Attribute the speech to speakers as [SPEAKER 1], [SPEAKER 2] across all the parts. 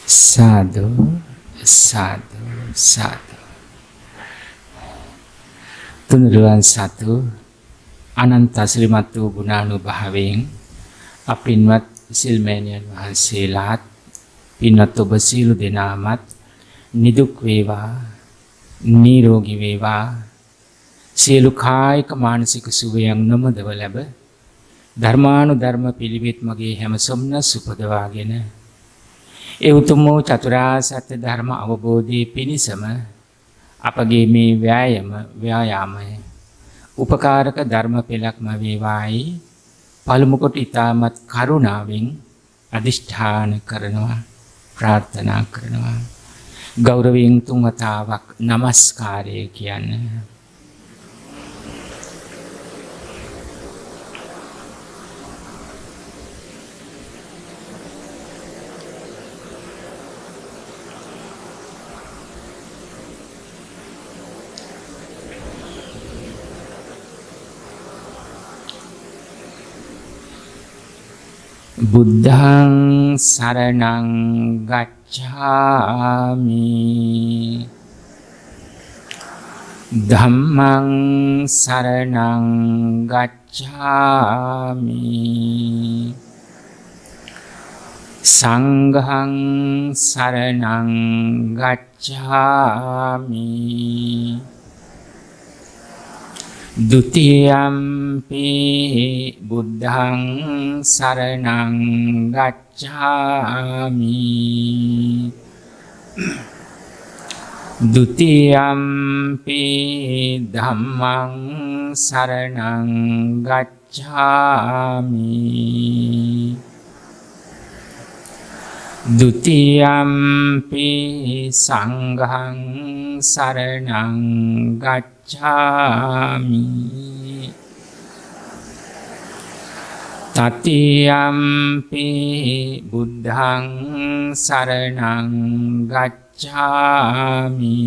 [SPEAKER 1] සාදු සාදු සාදු. තුනුරුවන් සතු අනන්ත අසිරිමත් වූ ගුණානුභාවයෙන් අපින්වත් සිල්මෑණියන් වහන්සේලාත් පින්වත් ඔබ සියලු දෙනාමත් නිදුක් වේවා නිරෝගී වේවා සියලු කායික මානසික සුවයන් නොමදව ලැබ ධර්මානුධර්ම පිළිවෙත් මගේ හැම සොම්නස් උපදවාගෙන ඒ උතුම් වූ චතුරාර්ය සත්‍ය ධර්ම අවබෝධයේ පිණිසම අපගේ මේ ව්‍යායාමය උපකාරක ධර්ම පෙළක්ම වේවායි පළමු කොට ඊටමත් කරුණාවෙන් අදිෂ්ඨාන කරනවා ප්‍රාර්ථනා කරනවා ගෞරවයෙන් තුන් වතාවක් নমස්කාරය කියන්නේ. බුද්ධං සරණං ගච්ඡාමි ධම්මං සරණං ගච්ඡාමි සංඝං සරණං ගච්ඡාමි ဒုတိယံ පි බුද්ධං සරණං ගච්ඡාමි ဒုတိယံ පි ධම්මං සරණං ගච්ඡාමි ဒုတိယံ පි සංඝං සරණං ගච්ඡාමි တတိယံ පි බුද්ධං සරණං ගච්ඡාමි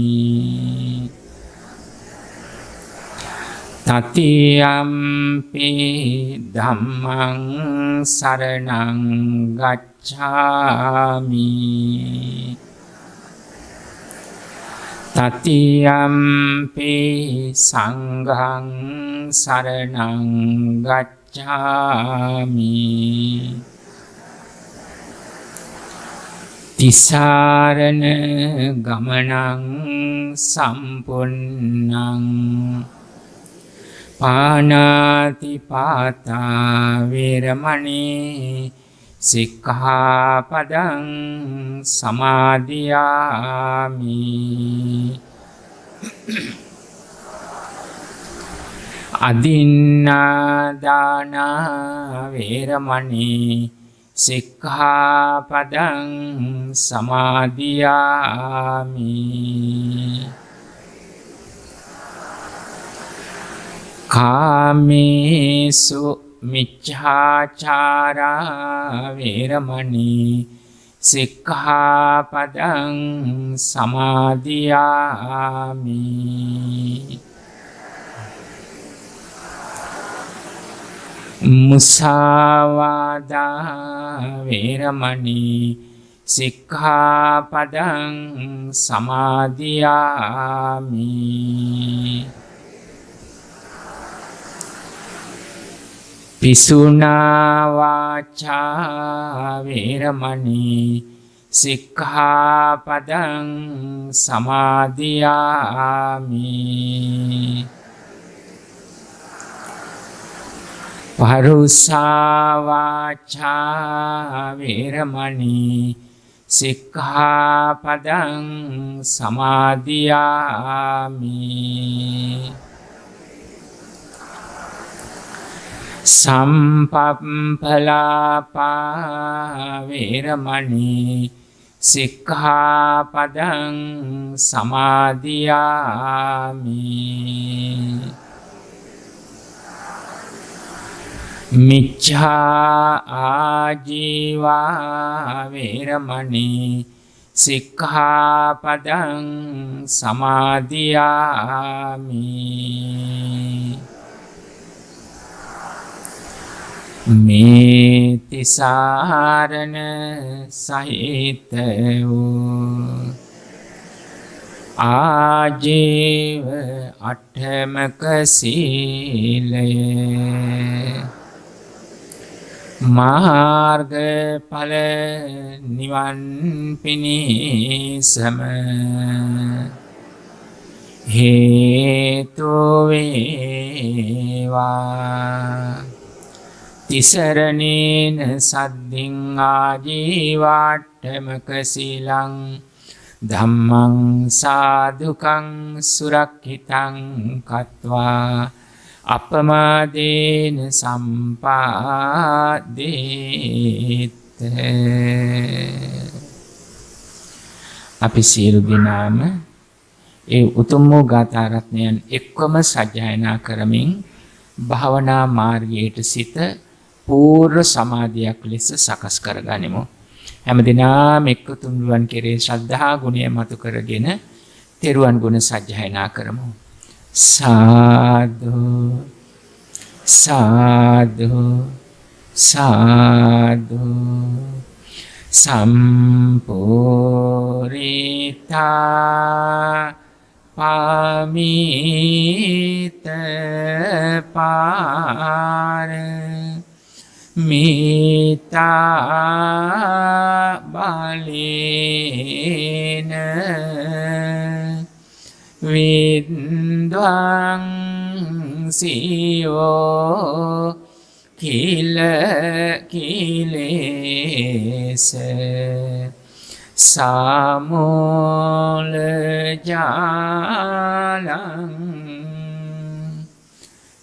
[SPEAKER 1] တတိယံ පි ධම්මං සරණං ගච්ඡාමි တတိယံ පි සංඝං සරණං ගච්ඡාමි တိสารณගමනං සම්පුන්නං පානාති පාතා වේරමණී සික්ඛාපදං සමාදියාමි อดินนาดานาเวรมณีสิกขาปดังสมาธิยามิกาเมสุมิจฉาจาราเวรมณีสิกขาปดังสมาธิยามิ මුසාවාදා වේරමණී සික්ඛාපදං සමාදියාමි ภิกษุนาวาจาเวรมณีสิกขาปดังสมาธิยามิ ปรุสาวาชาเวรมณีสิกขาปดังสมาธิยามิ สัมปัปพลาปาเวรมณีสิกขาปดังสมาธิยามิ มิจฉาอาជីวาเวรมณีสิกขาปดังสมาธิยามิ මේ තිසරණ සහිත වූ ආජීව අට්ඨමක සීලය මාර්ගඵල නිවන් පිණිසම හේතු වේවා. තිසරණේන සද්ධින් ආජීවාට්ඨමක සීලං ධම්මං සාදුකං සුරක්ඛිතං කତ୍වා අපමාදේන සම්පාදේත. අපි සියලු දෙනාම ඒ උතුම් වූ ගාථා රත්නයන් එක්වම සජ්ජායනා කරමින් භාවනා මාර්ගයට සිත පූර්ව සමාධියක් ලෙස සකස් කරගනිමු. හැමදිනම එක්ක තුන්රුවන් කෙරේ ශ්‍රද්ධා ගුණය මතු කරගෙන තෙරුවන් ගුණ සජ්ජායනා කරමු. සාදු සාදු සාදු සම්පූර්ණිතා පාමිත පාර මිතා බලේන විද්වං සියෝ කිල කිලේස සාමෝල ජාලං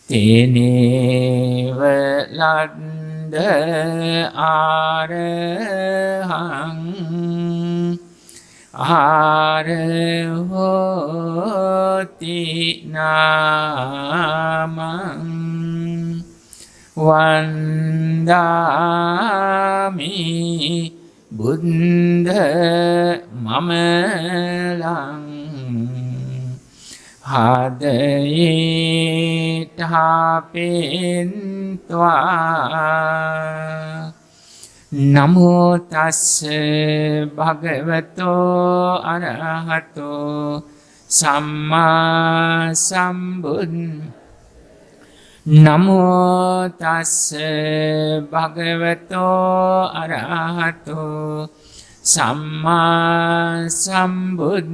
[SPEAKER 1] තේනේව ලද්ද ආරහං ආරහෝති නාමං වන්දාමි බුද්ධ මමලං හදේඨාපෙන්त्वा නමෝ තස්ස භගවතෝ අරහතෝ සම්මා සම්බුද්ද නමෝ තස්ස භගවතෝ අරහතෝ සම්මා සම්බුද්ද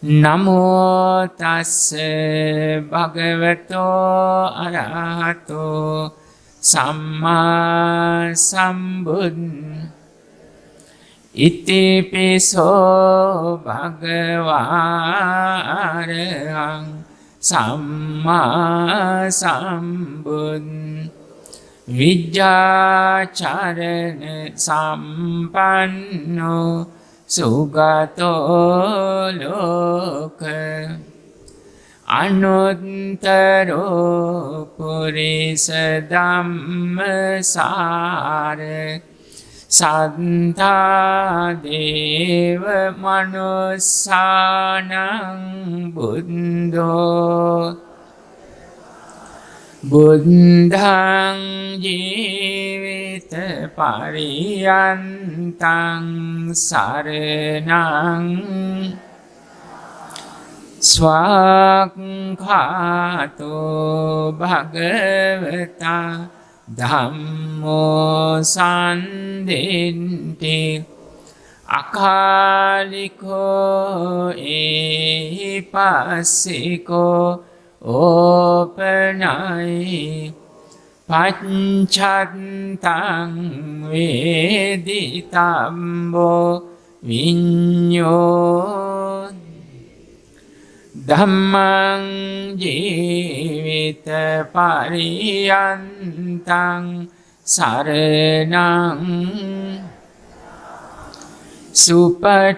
[SPEAKER 1] නමෝ තස්ස භගවතෝ අරහතෝ සම්මා සම්බුද්ද ඉතිපිසෝ භගවාරහං සම්මා සම්බුද්ද විජ්ජාචරණ සම්පන්නෝ සුගතෝ ලෝක අනුත්තරෝ පුරිස ධම්මසාර සත්තා දේව මනුස්සානං බුද්ධෝ බුද්ධං ජීවිත පරියන්තං සරණං ස්වාක්ඛාතෝ භගවතා ධම්මෝ සම්දෙන්ති අකාලිකෝ ඒහිපස්සිකෝ ඕපනයි පච්චත්තං වේදිතම්බෝ විඤ්ඤෝ ධම්මං ජීවිත පරියන්තං සරණං සුපටිපන්නෝ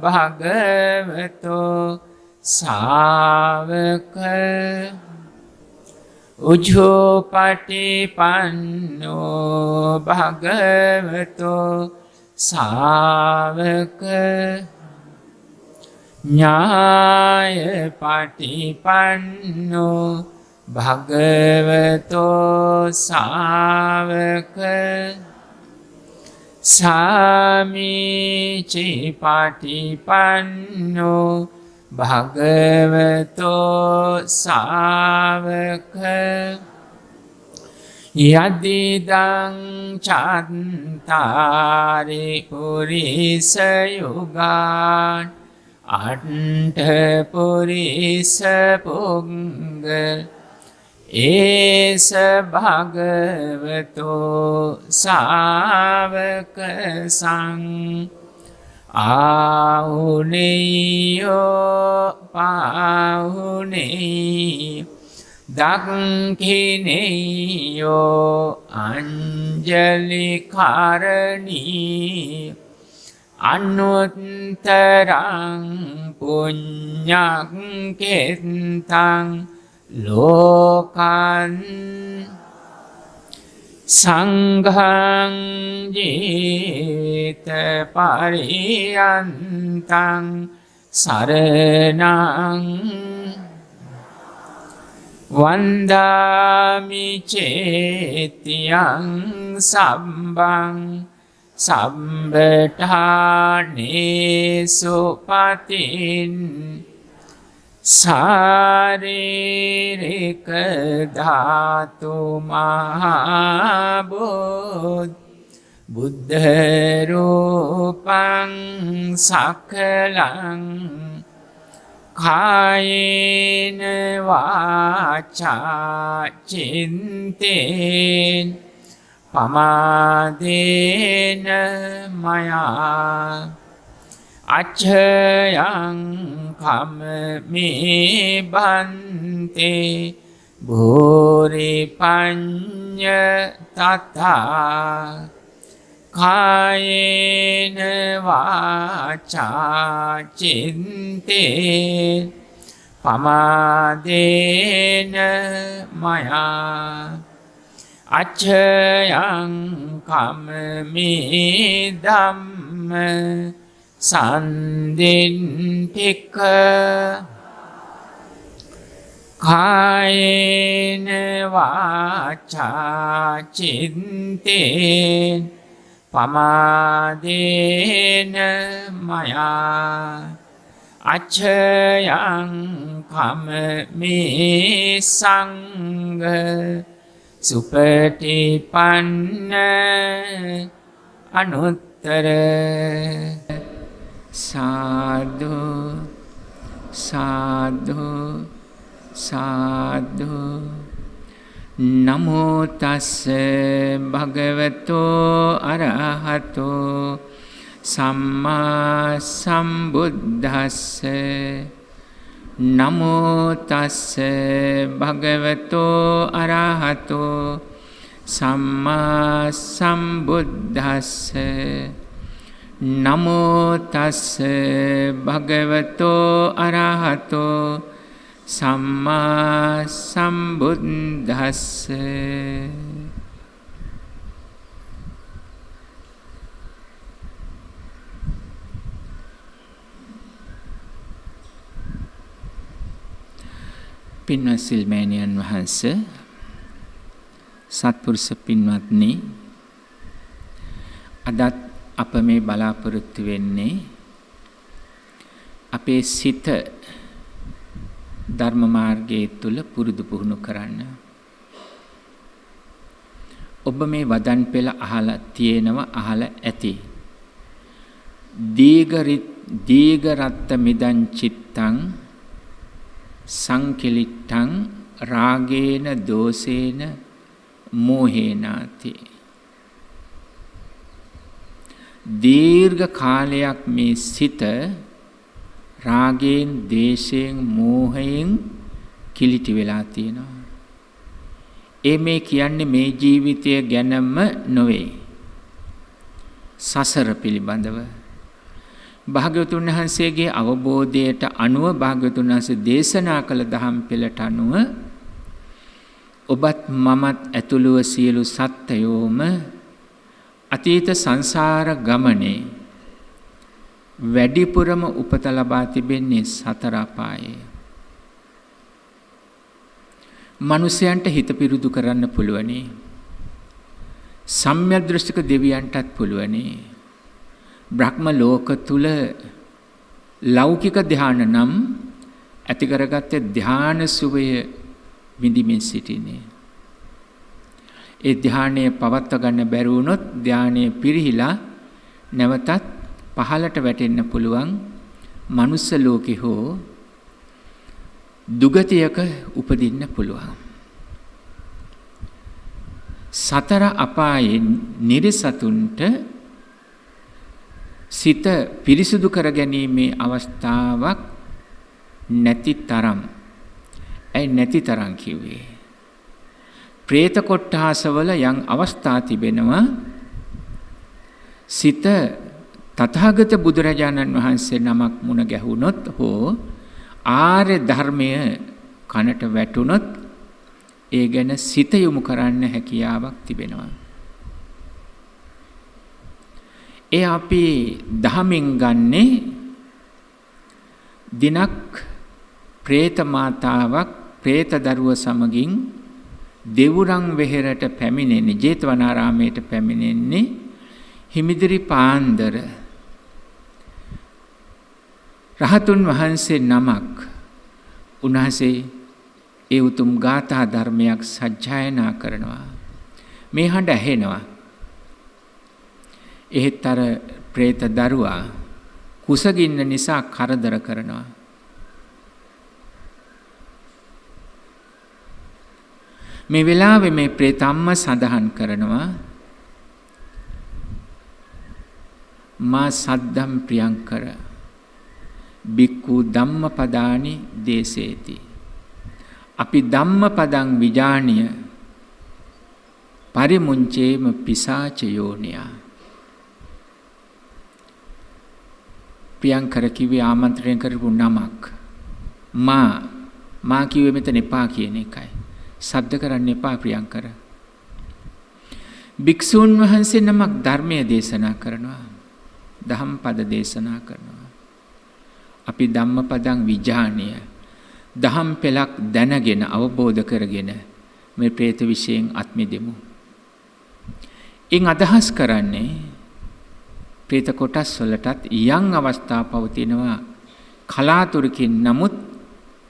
[SPEAKER 1] භගවතෝ සාවක උජ්ජෝපටිපන්නෝ භගවතෝ සාවක ඥාය පටිපන්නෝ භගවතෝ සාවක සාමිචි පටිපන්නෝ භගවතෝ සාවක යදිදං චත්තාරි පුරිස යුගාන් අට්ඨ පුරිස පුංග ඒස භගවතෝ සාවක සං ආහුනේයෝ පාහුනේ දක්ඛිනේයෝ අංජලි කරණී අනුත්තරං පුඤ්ඤං කෙත්තං ලෝකං සංඝං ජීවිත පරියන්තං සරණං වන්දාමි චේතියං සම්බං සම්බඨානේසු පතින් සාරිරික ධාතු මහබෝධ බුද්ධ රූපං සකලං කායේන වාචා චින්තේන පමාදේන මයා අච්ඡයං කම්මේ බන්තේ භූරි පඤ්ඤ තථා කායේන වාචා චින්තේන පමාදේන මයා අච්ඡයං කම්මේ ධම්ම සන්දින්තික කායේන වාචා චින්තේන පමාදේන මයා අච්ඡයං කම්මේ සංඝ සුපටිපන්න අනුත්තර සාදු සාදු සාදු නමෝ තස්ස භගවතෝ අරහතෝ සම්මා සම්බුද්දස්ස නමෝ තස්ස භගවතෝ අරහතෝ සම්මා සම්බුද්දස්ස නමෝ තස්ස භගවතෝ අරහතෝ සම්මා සම්බුද්දස්ස පින්වත් සිල්මෑණියන් වහන්සේ සත්පුරුෂ පින්වත්නි අදත් අප මේ බලාපොරොත්තු වෙන්නේ අපේ සිත ධර්ම මාර්ගයේ තුල පුරුදු පුහුණු කරන්න. ඔබ මේ වදන් පෙළ අහලා තියෙනවා අහලා ඇති. දීඝරත්ත මිදං චිත්තං සංකිලිට්ඨං රාගේන දෝසේන මෝහේනාති. දීර්ඝ කාලයක් මේ සිත රාගයෙන් දේශයෙන් මෝහයෙන් කිලිටි වෙලා තියෙනවා. මේ කියන්නේ මේ ජීවිතය ගැනම නොවේ. සසර පිළිබඳව භාග්‍යවතුන් වහන්සේගේ අවබෝධයට අනුව භාග්‍යවතුන් වහන්සේ දේශනා කළ දහම් පෙළට අනුව ඔබත් මමත් ඇතුළුව සියලු සත්ත්වයෝම අතීත සංසාර ගමනේ වැඩිපුරම උපත ලබා තිබෙන්නේ සතර අපායේ.
[SPEAKER 2] මනුෂ්‍යයන්ට හිත පිරිදු කරන්න පුළුවනි. සම්‍යක් දෘෂ්ටික දෙවියන්ටත් පුළුවනි. බ්‍රහ්ම ලෝක තුල ලෞකික ධාන නම් ඇති කරගත්තේ ධාන සුවය විඳිමින් සිටිනේ. ඒ ධානයේ පවත්ව ගන්න බැරි වුණොත් ධානයේ පිරිහිලා නැවතත් පහළට වැටෙන්න පුළුවන්. මනුස්ස ලෝකේ හෝ දුගතියක උපදින්න පුළුවන්. සතර අපායේ නිර්සතුන්ට සිත පිරිසුදු කර ගැනීමේ අවස්ථාවක් නැති තරම්. ඇයි නැති තරම් කිව්වේ? പ്രേත කොට්ටාසවල යම් අවස්ථා තිබෙනවා. සිත තථාගත බුදුරජාණන් වහන්සේ නමක් මුණ ගැහුනොත් හෝ ආර්ය ධර්මය කනට වැටුනොත් ඒ ගැන සිත යොමු කරන්න හැකියාවක් තිබෙනවා. ඒ අපි දහමින් ගන්නේ දිනක් പ്രേත මාතාවක් പ്രേත දරුව සමගින් දෙවුරන් වෙහෙරට පැමිණෙන්නේ ජේතවනාරාමයට පැමිණෙන්නේ හිමිදිරි පාන්දර. රහතුන් වහන්සේ නමක් උන්වහන්සේ ඒ උතුම් ගාථා ධර්මයක් සජ්ජායනා කරනවා. මේ හඬ ඇහෙනවා. එහෙත් අර പ്രേත දරුවා කුසගින්න නිසා කරදර කරනවා. මේ වෙලාවේ මේ പ്രേතම්ම සඳහන් කරනවා මා සද්දම් ප්‍රියංකර බික්ඛු ධම්මපදානි දේසේති. අපි ධම්මපදං විජානිය පරිමුංචේම පිසාච යෝනියා. ප්‍රියංකර කිව්වේ ආමන්ත්‍රණය කරපු නමක්. මා කිව්වේ මෙතන එපා කියන එකයි. සද්ද කරන්න එපා ප්‍රියංකර. භික්ෂුන් වහන්සේ නමක් ධර්මයේ දේශනා කරනවා. ධම්පද දේශනා කරනවා. අපි ධම්මපදං විජානිය දහම් පෙළක් දැනගෙන අවබෝධ කරගෙන මේ പ്രേත විශයෙන් අත්මිදෙමු. ඉන් අදහස් කරන්නේ പ്രേත කොටස් වලටත් යම් අවස්ථා පවතිනවා කලාතුරකින් නමුත්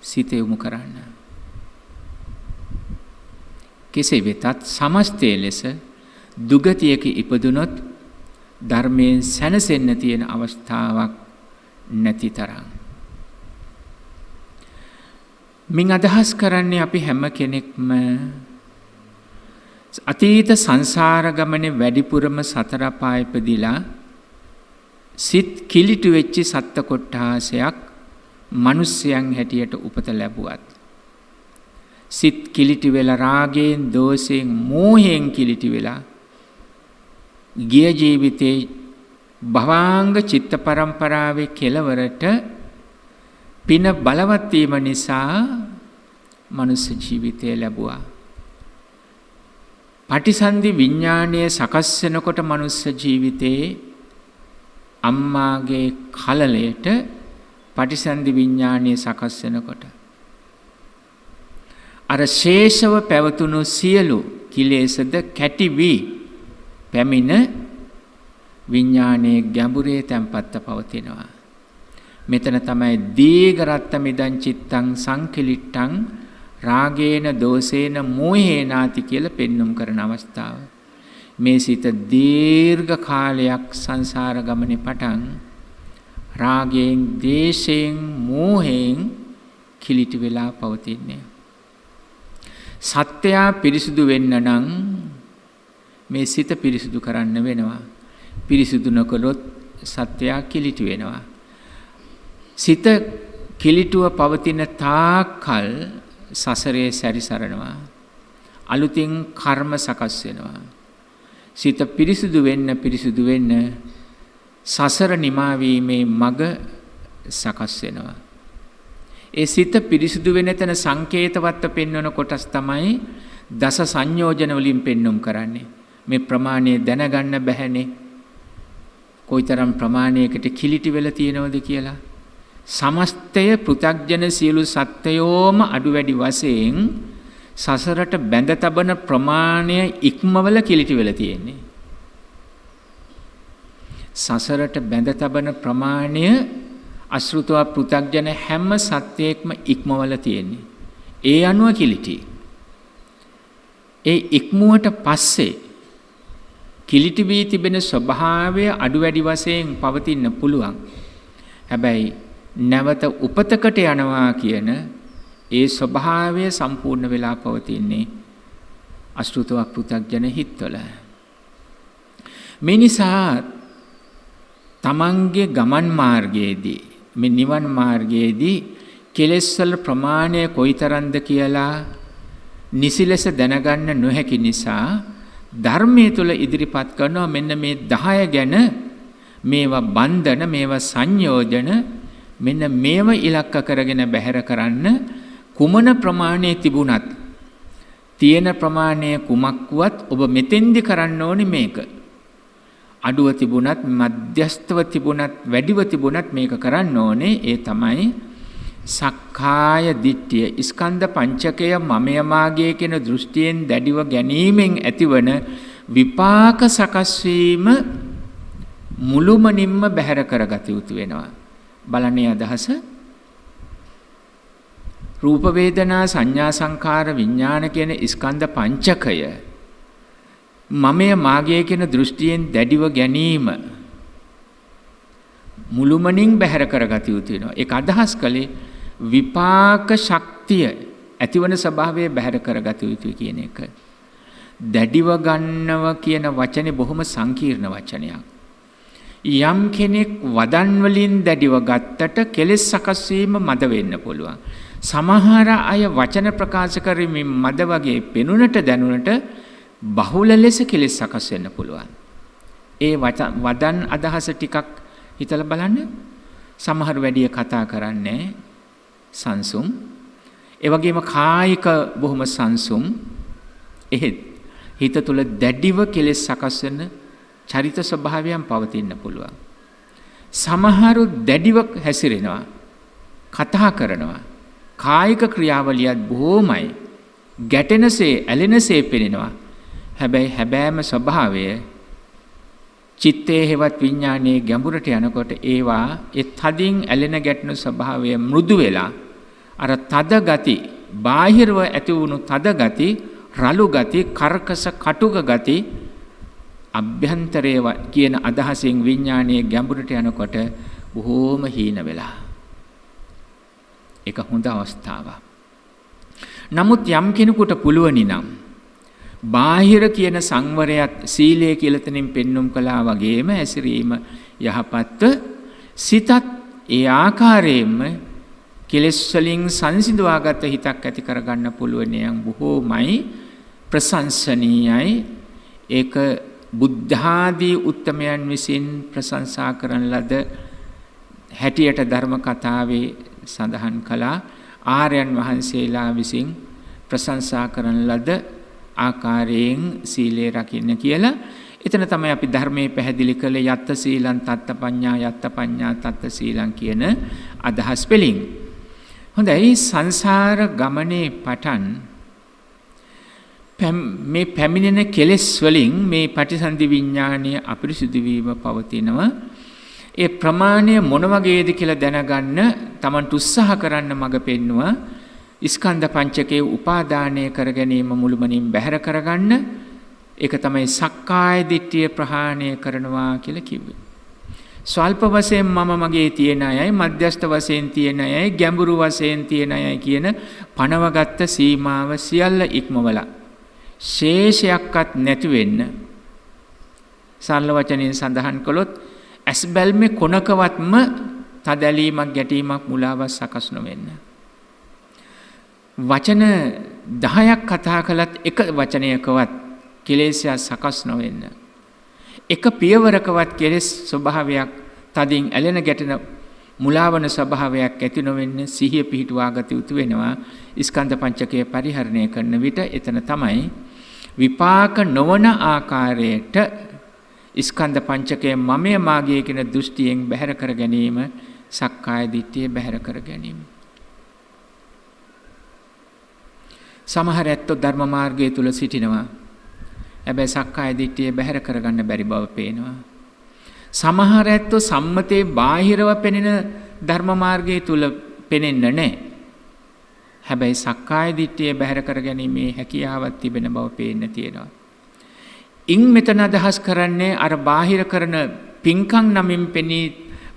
[SPEAKER 2] සිත යොමු කරන්න. කෙසේ වෙතත් සමස්තයේ ලෙස දුගතියක ඉපදුනොත් ධර්මයෙන් සැනසෙන්න තියෙන අවස්ථාවක් නැති තරම්. මින් අදහස් කරන්නේ අපි හැම කෙනෙක්ම අතීත සංසාර ගමනේ වැඩිපුරම සතර පාය ඉපදිලා සිත් කිලිටු වෙච්ච සත්ත්ව කොට්ටාසයක් මිනිස්යන් හැටියට උපත ලැබුවත් සිත් කිලිටි වෙලා රාගයෙන් දෝෂයෙන් මෝහයෙන් කිලිටි වෙලා ගිය ජීවිතේ භවාංග චිත්ත පරම්පරාවේ කෙලවරට පින බලවත් වීම නිසා මනුස්ස ජීවිතය ලැබුවා. පටිසන්ධි විඥානයේ සකස් වෙනකොට මනුස්ස ජීවිතේ අම්මාගේ කලලයට පටිසන්ධි විඥානයේ සකස් වෙනකොට අර ශේෂව පැවතුණු සියලු කිලේශද කැටි වී පැමිණ විඥානයේ ගැඹුරේ තැන්පත්ව පවතිනවා. මෙතන තමයි දීඝරත්ත මිදං චිත්තං සංකිලිට්ඨං රාගේන දෝෂේන මෝහේනාති කියලා පෙන්눔 කරන අවස්ථාව. මේ සිත දීර්ඝ කාලයක් සංසාර ගමනේ පටන් රාගයෙන් දේශයෙන් මෝහයෙන් කිලිටි වෙලා පවතින්නේ. සත්‍යය පිරිසුදු වෙන්න නම් මේ සිත පිරිසුදු කරන්න වෙනවා. පිරිසුදු නොකළොත් සත්‍යය කිලිටි වෙනවා. සිත කිලිටුව පවතින තාක්කල් සසරේ සැරිසරනවා. අලුතින් කර්ම සකස් වෙනවා. සිත පිරිසුදු වෙන්න සසර නිමා වීමේ මඟ සකස් වෙනවා. ඒ සිත පිරිසුදු වෙන තැන සංකේතවත්ව පෙන්වන කොටස් තමයි දස සංයෝජන වලින් පෙන්눔 කරන්නේ. මේ ප්‍රමාණය දැනගන්න බැහැනේ. කොයිතරම් ප්‍රමාණයකට කිලිටි වෙලා තියෙනවද කියලා. සමස්තය පෘථග්ජන සියලු සත්වයෝම අඩු වැඩි වශයෙන් සසරට බැඳ තබන ප්‍රමාණය ඉක්මවල කිලිටි වෙලා තියෙන්නේ. සසරට බැඳ තබන ප්‍රමාණය අසෘතව පෘථග්ජන හැම සත්‍යයක්ම ඉක්මවල තියෙන්නේ. ඒ අනුව කිලිටි. ඒ ඉක්මුවට පස්සේ කිලිටි වී තිබෙන ස්වභාවය අඩු වැඩි වශයෙන් පවතින්න පුළුවන්. හැබැයි නැවත උපතකට යනවා කියන ඒ ස්වභාවය සම්පූර්ණ වෙලා පවතින්නේ අසෘතව පෘථග්ජන හිත්වල. මේ නිසා තමන්ගේ ගමන් මාර්ගයේදී මේ නිවන් මාර්ගයේදී කෙලෙස් වල ප්‍රමාණය කොයිතරම්ද කියලා නිසි ලෙස දැනගන්න නොහැකි නිසා ධර්මයේ තුල ඉදිරිපත් කරනවා මෙන්න මේ 10 ගැන මේවා බන්ධන මේවා සංයෝජන මෙන්න මේව ඉලක්ක කරගෙන බැහැර කරන්න කුමන ප්‍රමාණයේ තිබුණත් තියෙන ප්‍රමාණය කුමක්වත් ඔබ මෙතෙන්දි කරන්න ඕනි මේක. අඩුව තිබුණත් මධ්‍යස්තව තිබුණත් වැඩිව තිබුණත් මේක කරන්න ඕනේ. ඒ තමයි සක්කාය දිට්ඨිය. ස්කන්ධ පංචකය මමය මාගේ කියන දෘෂ්ටියෙන් දැඩිව ගැනීමෙන් ඇතිවන විපාක සකස් වීම මුළුමනින්ම බැහැර කරගත යුතු වෙනවා. බලන්නේ අදහස. රූප වේදනා සංඥා සංඛාර විඥාන කියන ස්කන්ධ පංචකය මමය මාගේ කියන දෘෂ්ටියෙන් දැඩිව ගැනීම මුළුමනින් බැහැර කරගත යුතු වෙනවා. ඒක අදහස් කළේ විපාක ශක්තිය ඇතිවන ස්වභාවය බැහැර කරගත යුතුයි කියන එක. දැඩිව ගන්නව කියන වචනේ බොහොම සංකීර්ණ වචනයක්. යම් කෙනෙක් වදන් වලින් දැඩිව ගත්තට කෙලෙස් සකස් වීම මද වෙන්න පුළුවන්. සමහර අය වචන ප්‍රකාශ කරමින් මද වගේ පෙනුනට දැනුනට බහුල ලෙස කෙලෙස් සකස් වෙන්න පුළුවන්. ඒ වදන් අදහස ටිකක් හිතලා බලන්න. සමහර වැඩිය කතා කරන්නේ සංසුම්. ඒ වගේම කායික බොහොම සංසුම්. එහෙත් හිත තුළ දැඩිව කෙලෙස් සකස් වෙන චරිත ස්වභාවයන් පවතින්න පුළුවන්. සමහරු දැඩිව හැසිරෙනවා. කතා කරනවා. කායික ක්‍රියාවලියත් බොහොමයි ගැටෙනසේ ඇලෙනසේ පෙනෙනවා. හැබැයි හැබෑම ස්වභාවය චිත්තේ හේවත් විඥානයේ ගැඹුරට යනකොට ඒවා ඒ තදින් ඇලෙන ගැටෙන ස්වභාවය මෘදු වෙලා අර තද ගති බාහිරව ඇති වුණු තද ගති රළු ගති කර්කශ කටුක ගති අභ්‍යන්තරයේ කියන අදහසින් විඥානයේ ගැඹුරට යනකොට බොහෝම හීන වෙලා ඒක හොඳ අවස්ථාවක්. නමුත් යම් කෙනෙකුට පුළුවනි නම් බාහිර කියන සංවරයත් සීලය කියලා තනින් පෙන්눔 කළා වගේම ඇසිරීම යහපත්ව සිතත් ඒ ආකාරයෙන්ම කෙලෙස් වලින් සංසිඳවාගත හිතක් ඇති කරගන්න පුළුවන් යම් බොහෝමයි ප්‍රශංසනීයයි. ඒක බුද්ධාදී උත්තමයන් විසින් ප්‍රශංසා කරන ලද හැටියට ධර්ම කතාවේ සඳහන් කළා. ආර්යයන් වහන්සේලා විසින් ප්‍රශංසා කරන ලද ආකාරයෙන් සීලය රකින්න කියලා. එතන තමයි අපි ධර්මයේ පැහැදිලි කළේ යත්ත සීලං තත්ත පඤ්ඤා යත්ත පඤ්ඤා තත්ත සීලං කියන අදහස් වලින්. හොඳයි, සංසාර ගමනේ පටන් මේ පැමිණෙන කෙලෙස් වලින් මේ පටිසන්ධි විඥානීය අපිරිසුදු වීම පවතිනවා. ඒ ප්‍රමාණය මොන වගේද කියලා දැනගන්න Tamanට උත්සාහ කරන්න මඟ පෙන්නවා. ස්කන්ධ පංචකයේ උපාදානය කර ගැනීම මුළුමනින් බැහැර කරගන්න. ඒක තමයි සක්කාය දිට්ඨිය ප්‍රහාණය කරනවා කියලා කිව්වේ. ස්වල්ප වශයෙන් මම මගේ තියෙන අයයි, මධ්‍යස්ථ වශයෙන් තියෙන අයයි, ගැඹුරු වශයෙන් තියෙන අයයි කියන පනවගත්ත සීමාව සියල්ල ඉක්මවලා ශේෂයක්වත් නැති වෙන්න සරල වචනෙන් සඳහන් කළොත් ඇස් බැල්මේ කොනකවත්ම තදැලීමක් ගැටීමක් මුලාවක් සකස් නොවෙන්න. වචන 10ක් කතා කළත් එක වචනයකවත් කෙලෙස්ය සකස් නොවෙන්න. එක පියවරකවත් කෙලෙස් ස්වභාවයක් තදින් ඇලෙන ගැටෙන මුලාවන ස්වභාවයක් ඇති නොවෙන්න සිහිය පිහිටුවා ගත යුතු වෙනවා. ස්කන්ධ පංචකය පරිහරණය කරන විට එතන තමයි විපාක නොවන ආකාරයට ස්කන්ධ පංචකය මමය මාගේ කියන දෘෂ්ටියෙන් බැහැර කර ගැනීම, සක්කාය දිට්ඨිය බැහැර කර ගැනීම. සමහර ඇත්තෝ ධර්ම මාර්ගය තුල සිටිනවා. හැබැයි සක්කාය දිට්ඨිය බැහැර කරගන්න බැරි බව පේනවා. සමහර ඇත්තෝ සම්මතේ බාහිරව පෙනෙන ධර්ම මාර්ගය තුල පෙනෙන්න නැහැ. හැබැයි සක්කාය දිට්ඨිය බැහැර කරගැනීමේ හැකියාවක් තිබෙන බව පේන්න තියෙනවා. ඉන් මෙතන අදහස් කරන්නේ අර බාහිර කරන පින්කම් නමින් පෙනී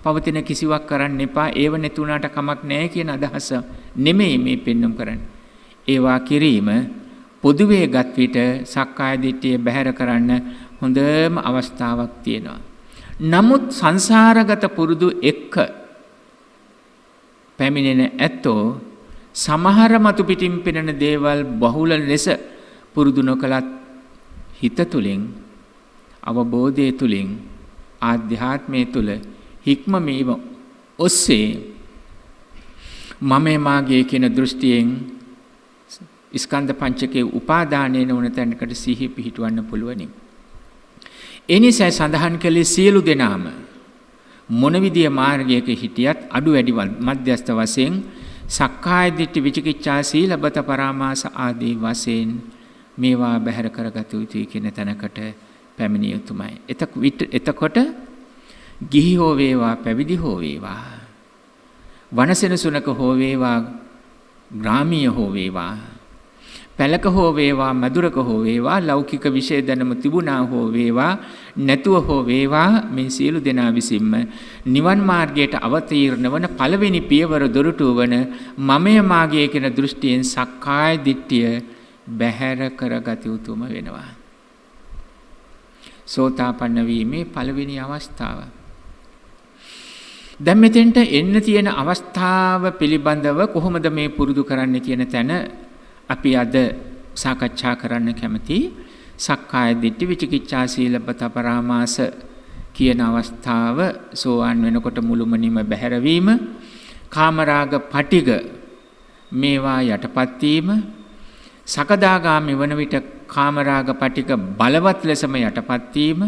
[SPEAKER 2] පවතින කිසිවක් කරන්න එපා. ඒව නැතුණාට කමක් නැහැ කියන අදහස නෙමෙයි මේ පෙන්වුම් කරන්නේ. ඒවා කිරීම පොදුවේ ගත් විට සක්කාය දිට්ඨිය බැහැර කරන්න හොඳම අවස්ථාවක් තියෙනවා. නමුත් සංසාරගත පුරුදු එක්ක පැමිණෙන ඇත්තෝ සමහර මතු පිටින් පෙනෙන දේවල් බහුල ලෙස පුරුදු නොකලත් හිත තුලින් අවබෝධය තුලින් ආධ්‍යාත්මයේ තුල හික්මීම ඔස්සේ මමේ මාගේ කියන දෘෂ්ටියෙන් ස්කන්ධ පංචකයේ උපාදානයේ නොවන තැනකට සිහි පිහිටවන්න පුළුවනි. ඒ නිසා සඳහන් කළේ සියලු දෙනාම මොන විදිය මාර්ගයක හිටියත් අඩු වැඩි මධ්‍යස්ථ වශයෙන් සක්කාය දිට්ඨි විචිකිච්ඡා සීලබත පරාමාස ආදී වශයෙන් මේවා බැහැර කරගත යුතුයි කියන තැනකට පැමිණිය යුතුමයි. එතකොට ගිහි හෝ වේවා පැවිදි හෝ වේවා වනසෙනසුනක හෝ වේවා ග්‍රාමීය හෝ වේවා පැලක හෝ වේවා මధుරක හෝ වේවා ලෞකික විෂය දැනුම තිබුණා හෝ වේවා නැතුව හෝ වේවා මේ සියලු දෙනා විසින්ම නිවන් මාර්ගයට අවතීර්ණ වන පළවෙනි පියවර දොරටුව වන මමය මාගේ කියන දෘෂ්ටියෙන් සක්කාය දිට්ඨිය බැහැර කරගත යුතුම වෙනවා. සෝතාපන්න වීමේ පළවෙනි අවස්ථාව. දැන් මෙතෙන්ට එන්න තියෙන අවස්ථාව පිළිබඳව කොහොමද මේ පුරුදු කරන්න කියන තැන අපි අද සාකච්ඡා කරන්න කැමති. සක්කාය දිට්ඨි විචිකිච්ඡා සීලබත පරාමාස කියන අවස්ථාව සෝවාන් වෙනකොට මුළුමනින්ම බැහැරවීම, කාමරාග පටිග මේවා යටපත් වීම, සකදාගාමි වන විට කාමරාග පටිග බලවත් ලෙසම යටපත් වීම,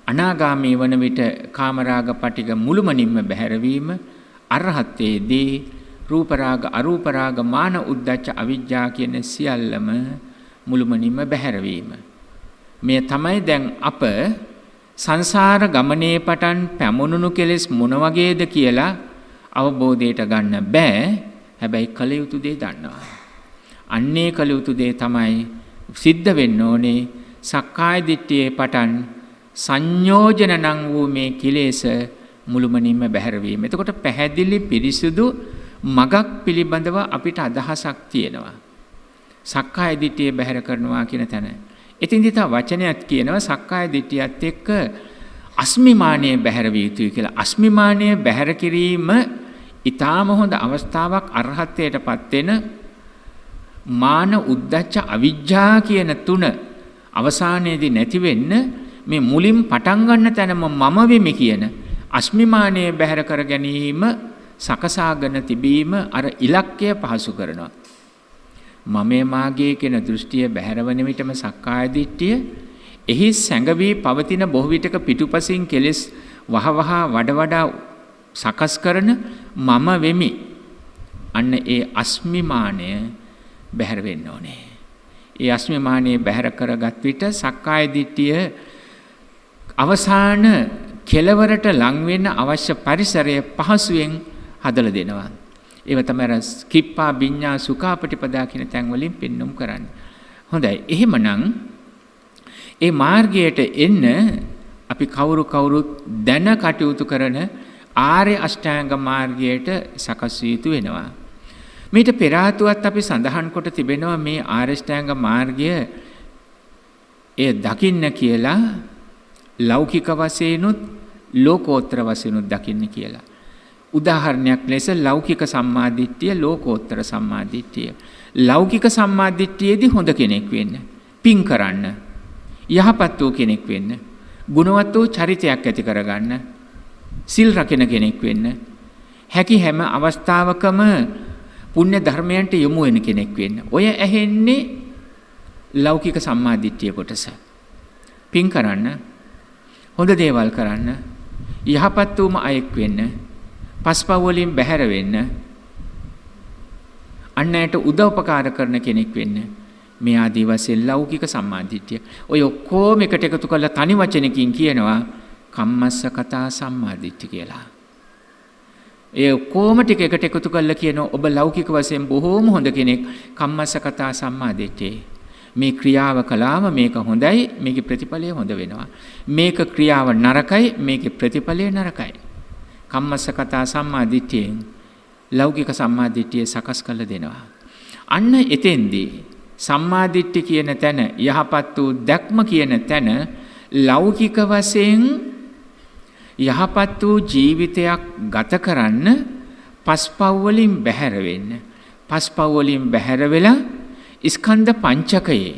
[SPEAKER 2] අනාගාමී වන විට කාමරාග පටිග මුළුමනින්ම බැහැරවීම, අරහත්ත්වයේදී රූප රාග අරූප රාග මාන උද්ධච්ච අවිජ්ජා කියන සියල්ලම මුළුමනින්ම බැහැරවීම. මේ තමයි දැන් අප සංසාර ගමනේ පටන් පැමුණුණු කෙලෙස් මොන වගේද කියලා අවබෝධයට ගන්න බෑ. හැබැයි කල යුතු දේ දන්නවා. අන්නේ කල යුතු දේ තමයි සිද්ධ වෙන්න ඕනේ. සක්කාය දිට්ඨියේ පටන් සංයෝජන නම් වූ මේ කිලේශ මුළුමනින්ම බැහැරවීම. එතකොට පැහැදිලි පිරිසුදු මගක් පිළිබඳව අපිට අදහසක් තියෙනවා. සක්කාය දිට්ඨිය බැහැර කරනවා කියන තැන. ඉතින්දි තා වචනයක් කියනවා සක්කාය දිට්ඨියත් එක්ක අස්මිමානය බැහැර විය යුතුයි කියලා. අස්මිමානය බැහැර කිරීම ඊටාම හොඳ අවස්ථාවක් අරහත්ත්වයටපත් වෙන මාන උද්ධච්ච අවිජ්ජා කියන තුන අවසානයේදී නැති වෙන්න මේ මුලින් පටන් ගන්න තැනම මම වෙමි කියන අස්මිමානය බැහැර කර ගැනීම සකසාගෙන තිබීම අර ඉලක්කය පහසු කරනවා. මමයේ මාගේ කියන දෘෂ්ටිය බැහැරවන විටම සක්කාය දිට්ඨිය එහි සැඟවී පවතින බොහෝ විටක පිටුපසින් කෙලෙස් වහවහ වඩා සකස් කරන මම වෙමි. අන්න ඒ අස්මිමානය බැහැර වෙන්න ඕනේ. ඒ අස්මිමානය බැහැර කරගත් විට සක්කාය දිට්ඨිය අවසාන කෙලවරට ලං වෙන්න අවශ්‍ය පරිසරය පහසුවෙන් හදලා දෙනවා. ඒව තමයි කිප්පා විඤ්ඤා සුඛාපටිපදා කියන තැන් වලින් පෙන්눔 කරන්නේ. හොඳයි. එහෙමනම් ඒ මාර්ගයට එන්න අපි කවුරුත් දැන කටයුතු කරන ආර්ය අෂ්ටාංග මාර්ගයට සකස් යුතු වෙනවා. මේට පෙර ආතුවත් අපි සඳහන් කොට තිබෙනවා මේ ආර්ය අෂ්ටාංග මාර්ගය එය දකින්න කියලා ලෞකික වශයෙන්ුත් ලෝකෝත්තර වශයෙන්ුත් දකින්න කියලා. උදාහරණයක් ලෙස ලෞකික සම්මාදිට්ඨිය ලෝකෝත්තර සම්මාදිට්ඨිය. ලෞකික සම්මාදිට්ඨියේදී හොඳ කෙනෙක් වෙන්න, පින් කරන්න, යහපත් වූ කෙනෙක් වෙන්න, ගුණවත් වූ චරිතයක් ඇති කරගන්න, සිල් රකින කෙනෙක් වෙන්න, හැකි හැම අවස්ථාවකම පුණ්‍ය ධර්මයන්ට යොමු වෙන කෙනෙක් වෙන්න. ඔය ඇහෙන්නේ ලෞකික සම්මාදිට්ඨිය කොටස. පින් කරන්න, හොඳ දේවල් කරන්න, යහපත් වූම අයෙක් වෙන්න, පස්පව් වලින් බැහැර වෙන්න, අන් අයට උදව්පකාර කරන කෙනෙක් වෙන්න. මේ ආදී වශයෙන් ලෞකික සම්මාදිට්ඨිය. ඔය ඔක්කොම එකට එකතු කරලා තනි වචනකින් කියනවා කම්මස්සකතා සම්මාදිට්ඨිය කියලා. ඒ ඔක්කොම ටික එකට එකතු කරලා කියනවා ඔබ ලෞකික වශයෙන් බොහෝම හොඳ කෙනෙක්. කම්මස්සකතා සම්මාදිට්ඨිය. මේ ක්‍රියාව කළාම මේක හොඳයි, මේකේ ප්‍රතිඵලය හොඳ වෙනවා. මේක ක්‍රියාව නරකයි, මේකේ ප්‍රතිඵලය නරකයි. කම්මස්සකතා සම්මාදිට්ඨියෙන් ලෞකික සම්මාදිට්ඨිය සකස් කරලා දෙනවා. අන්න එතෙන්දී සම්මාදිට්ඨිය කියන තැන, යහපත් වූ දැක්ම කියන තැන ලෞකික වශයෙන් යහපත් වූ ජීවිතයක් ගත කරන්න පස්පව් වලින් බැහැර වෙන්න. පස්පව් වලින් බැහැර වෙලා ස්කන්ධ පංචකයේ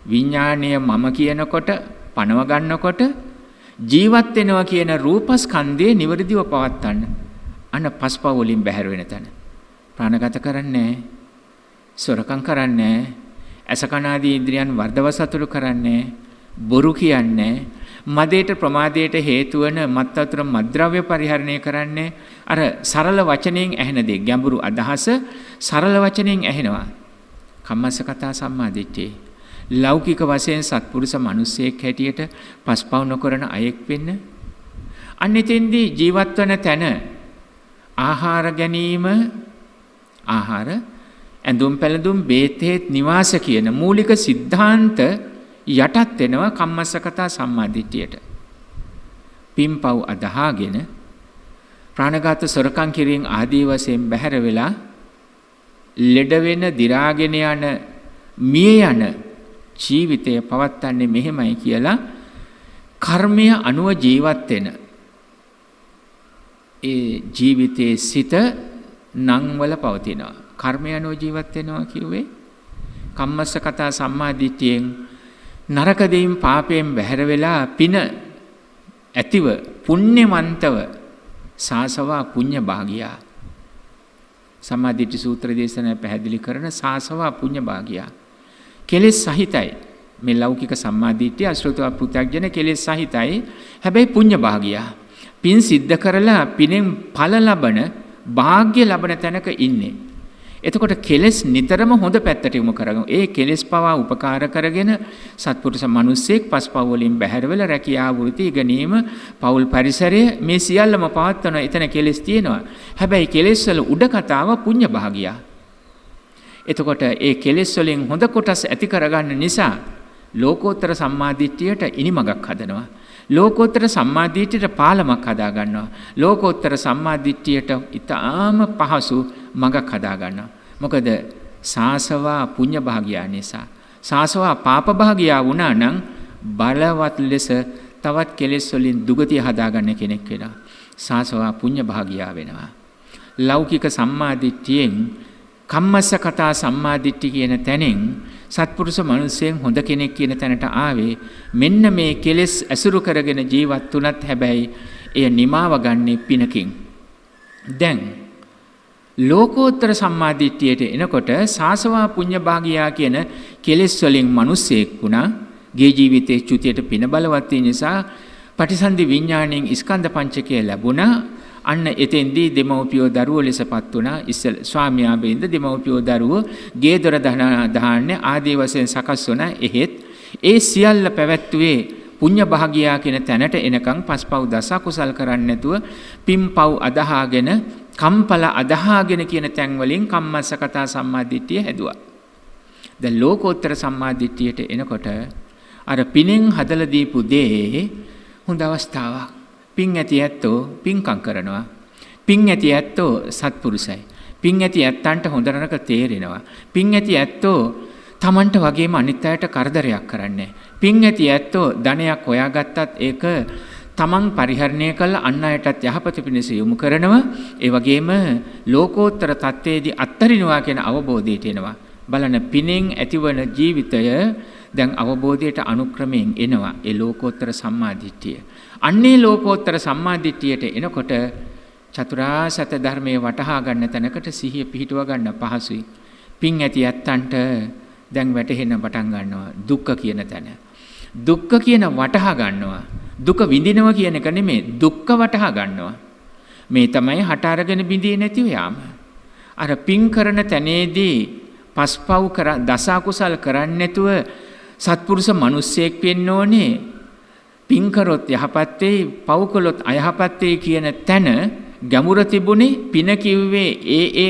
[SPEAKER 2] විඥාණය මම කියනකොට පනව ගන්නකොට ජීවත් වෙනවා කියන රූපස්කන්ධය නිවර්දිව පවත්වන්න. අන්න පස්පව් වලින් බැහැර වෙන තැන. ප්‍රාණඝාත කරන්නේ, සොරකම් කරන්නේ, අසකනාදී ඉන්ද්‍රියන් වර්ධව සතුටු කරන්නේ, බොරු කියන්නේ, මදයට ප්‍රමාදයට හේතු වන මත්වතුර මද්ද්‍රව්‍ය පරිහරණය කරන්නේ. අර සරල වචනයෙන් ඇහෙන දේ, ගැඹුරු අදහස සරල වචනයෙන් ඇහෙනවා. කම්මස්සකතා සම්මාදිට්ඨිය. ලෞකික වශයෙන් සත්පුරුෂ මිනිසෙක් හැටියට පස්පව් නොකරන අයෙක් වෙන්න. අනිතෙන්දී ජීවත් වන තැන ආහාර ගැනීම, ආහාර, ඇඳුම් පැළඳුම්, බේත් හේත්, නිවාස කියන මූලික સિદ્ધාන්ත යටත් වෙනවා කම්මස්සකතා සම්මාදිට්ඨියට. පින්පව් අදහාගෙන ප්‍රාණඝාත, සොරකම් කිරීම ආදී වශයෙන් බැහැර වෙලා ලෙඩ වෙන, දි รา ගෙන යන, මිය යන ජීවිතය පවත්න්නේ මෙහෙමයි කියලා කර්මය අනුව ජීවත් වෙන ඒ ජීවිතයේ සිට නම් වල පවතිනවා. කර්මය අනුව ජීවත් වෙනවා කිව්වේ කම්මස්සකතා සම්මාදිට්ඨියෙන් නරක දෙයින් පාපයෙන් බැහැර වෙලා පින ඇතිව පුණ්‍යවන්තව සාසවා පුඤ්ඤ භාගියා. සම්මාදිට්ඨි සූත්‍ර දේශනාව පැහැදිලි කරන සාසවා පුඤ්ඤ භාගියා. කෙලෙස් සහිතයි. මේ ලෞකික සම්මාදිට්ඨිය අශ්‍රතව පෘථග්ජන කෙලෙස් සහිතයි. හැබැයි පුඤ්ඤ භාගියා. පින් සිද්ධ කරලා පිනෙන් ඵල ලබන, වාග්ය ලබන තැනක ඉන්නේ. එතකොට කෙලෙස් නිතරම හොඳ පැත්තට යොමු කරගමු. ඒ කෙලෙස් පවා උපකාර කරගෙන සත්පුරුෂ මිනිස්සෙක් පස්පව් වලින් බැහැර වෙලා රැකියාව වෘත්ති ඉගෙනීම, පෞල් පරිසරය මේ සියල්ලම පවත්වන. එතන කෙලෙස් තියෙනවා. හැබැයි කෙලෙස් වල උඩ කතාව පුඤ්ඤ භාගියා. එතකොට ඒ කෙලෙස් වලින් හොඳ කොටස් ඇති කරගන්න නිසා ලෝකෝත්තර සම්මාදිට්ඨියට ඉනිමගක් හදනවා. ලෝකෝත්තර සම්මාදිට්ඨියට පාලමක් හදා ගන්නවා. ලෝකෝත්තර සම්මාදිට්ඨියට ඊටාම පහසු මගක් හදා ගන්නවා. මොකද සාසවා පුඤ්ඤ භාගියා නිසා. සාසවා පාප භාගියා වුණා නම් බලවත් ලෙස තවත් කෙලෙස් වලින් දුගතිය හදා ගන්න කෙනෙක් වෙනවා. සාසවා පුඤ්ඤ භාගියා වෙනවා. ලෞකික සම්මාදිට්ඨියෙන් කම්මස්සකතා සම්මාදිට්ඨිය කියන තැනින් සත්පුරුෂ මිනිසෙන් හොඳ කෙනෙක් කියන තැනට ආවේ මෙන්න මේ කෙලෙස් ඇසුරු කරගෙන ජීවත් වුණත් හැබැයි එය නිමාව ගන්නේ පිනකින්. දැන් ලෝකෝත්තර සම්මාදිට්ඨියට එනකොට සාසවා පුඤ්ඤ භාගියා කියන කෙලෙස් වලින් මිනිසෙක් වුණා. ගේ ජීවිතයේ චුතියට පින බලවත් වී නිසා පටිසන්ධි විඥාණයෙන් ස්කන්ධ පංචකය ලැබුණා. අන්න එතෙන්දී දෙමව්පියෝ දරුවෝ ලෙසපත් වුණා. ඉස්සෙල් ස්වාමියා බින්ද දෙමව්පියෝ දරුවෝ ගේ දොර දහන්න ආදී වශයෙන් සකස් වුණා. එහෙත් ඒ සියල්ල පැවැත්වුවේ පුඤ්ඤ භාගියා කියන තැනට එනකන් පස්පව් දස කුසල් කරන්නේ නැතුව පින්පව් අදහාගෙන, කම්පල අදහාගෙන කියන තැන් වලින් කම්මස්සකතා සම්මාදිට්ඨිය හැදුවා. දැන් ලෝකෝත්තර සම්මාදිට්ඨියට එනකොට අර පිනෙන් හදලා දීපු දේ හොඳ අවස්ථාවක්. පින් ඇති ඇත්තෝ පින්කම් කරනවා. පින් ඇති ඇත්තෝ සත්පුරුසයි. පින් ඇති ඇත්තන්ට හොඳ නරක තේරෙනවා. පින් ඇති ඇත්තෝ Tamanට වගේම අනිත් අයට කරදරයක් කරන්නේ. පින් ඇති ඇත්තෝ ධනයක් හොයාගත්තත් ඒක Taman පරිහරණය කළ අන් අයටත් යහපත පිණිස යොමු කරනවා. ඒ වගේම ලෝකෝත්තර තත්ත්වයේදී අත්තරිනවා කියන අවබෝධයට එනවා. බලන පිනෙන් ඇතිවන ජීවිතය දැන් අවබෝධයට අනුක්‍රමයෙන් එනවා. ඒ ලෝකෝත්තර සම්මාදිට්ඨිය. අන්නේ ලෝකෝත්තර සම්මාදිට්ඨියට එනකොට චතුරාර්ය සත්‍ය ධර්මයේ වටහා ගන්න තැනකට සිහිය පිහිටුව ගන්න පහසුයි. පින් ඇති ඇත්තන්ට දැන් වැටහෙන්න පටන් ගන්නවා දුක්ඛ කියන තැන. දුක්ඛ කියන වටහා ගන්නවා. දුක විඳිනවා කියන එක නෙමෙයි, දුක්ඛ වටහා ගන්නවා. මේ තමයි හට අරගෙන බිඳියේ නැතිව යාම. අර පින් කරන තැනේදී පස්පව් කර දස අකුසල් කරන්නේ නැතුව සත්පුරුෂ මිනිස්සෙක් වෙන්න ඕනේ. පින් කරොත් යහපත් වෙයි, පව් කළොත් අයහපත් වෙයි කියන තැන ගැඹුර තිබුණේ පින කිව්වේ ඒ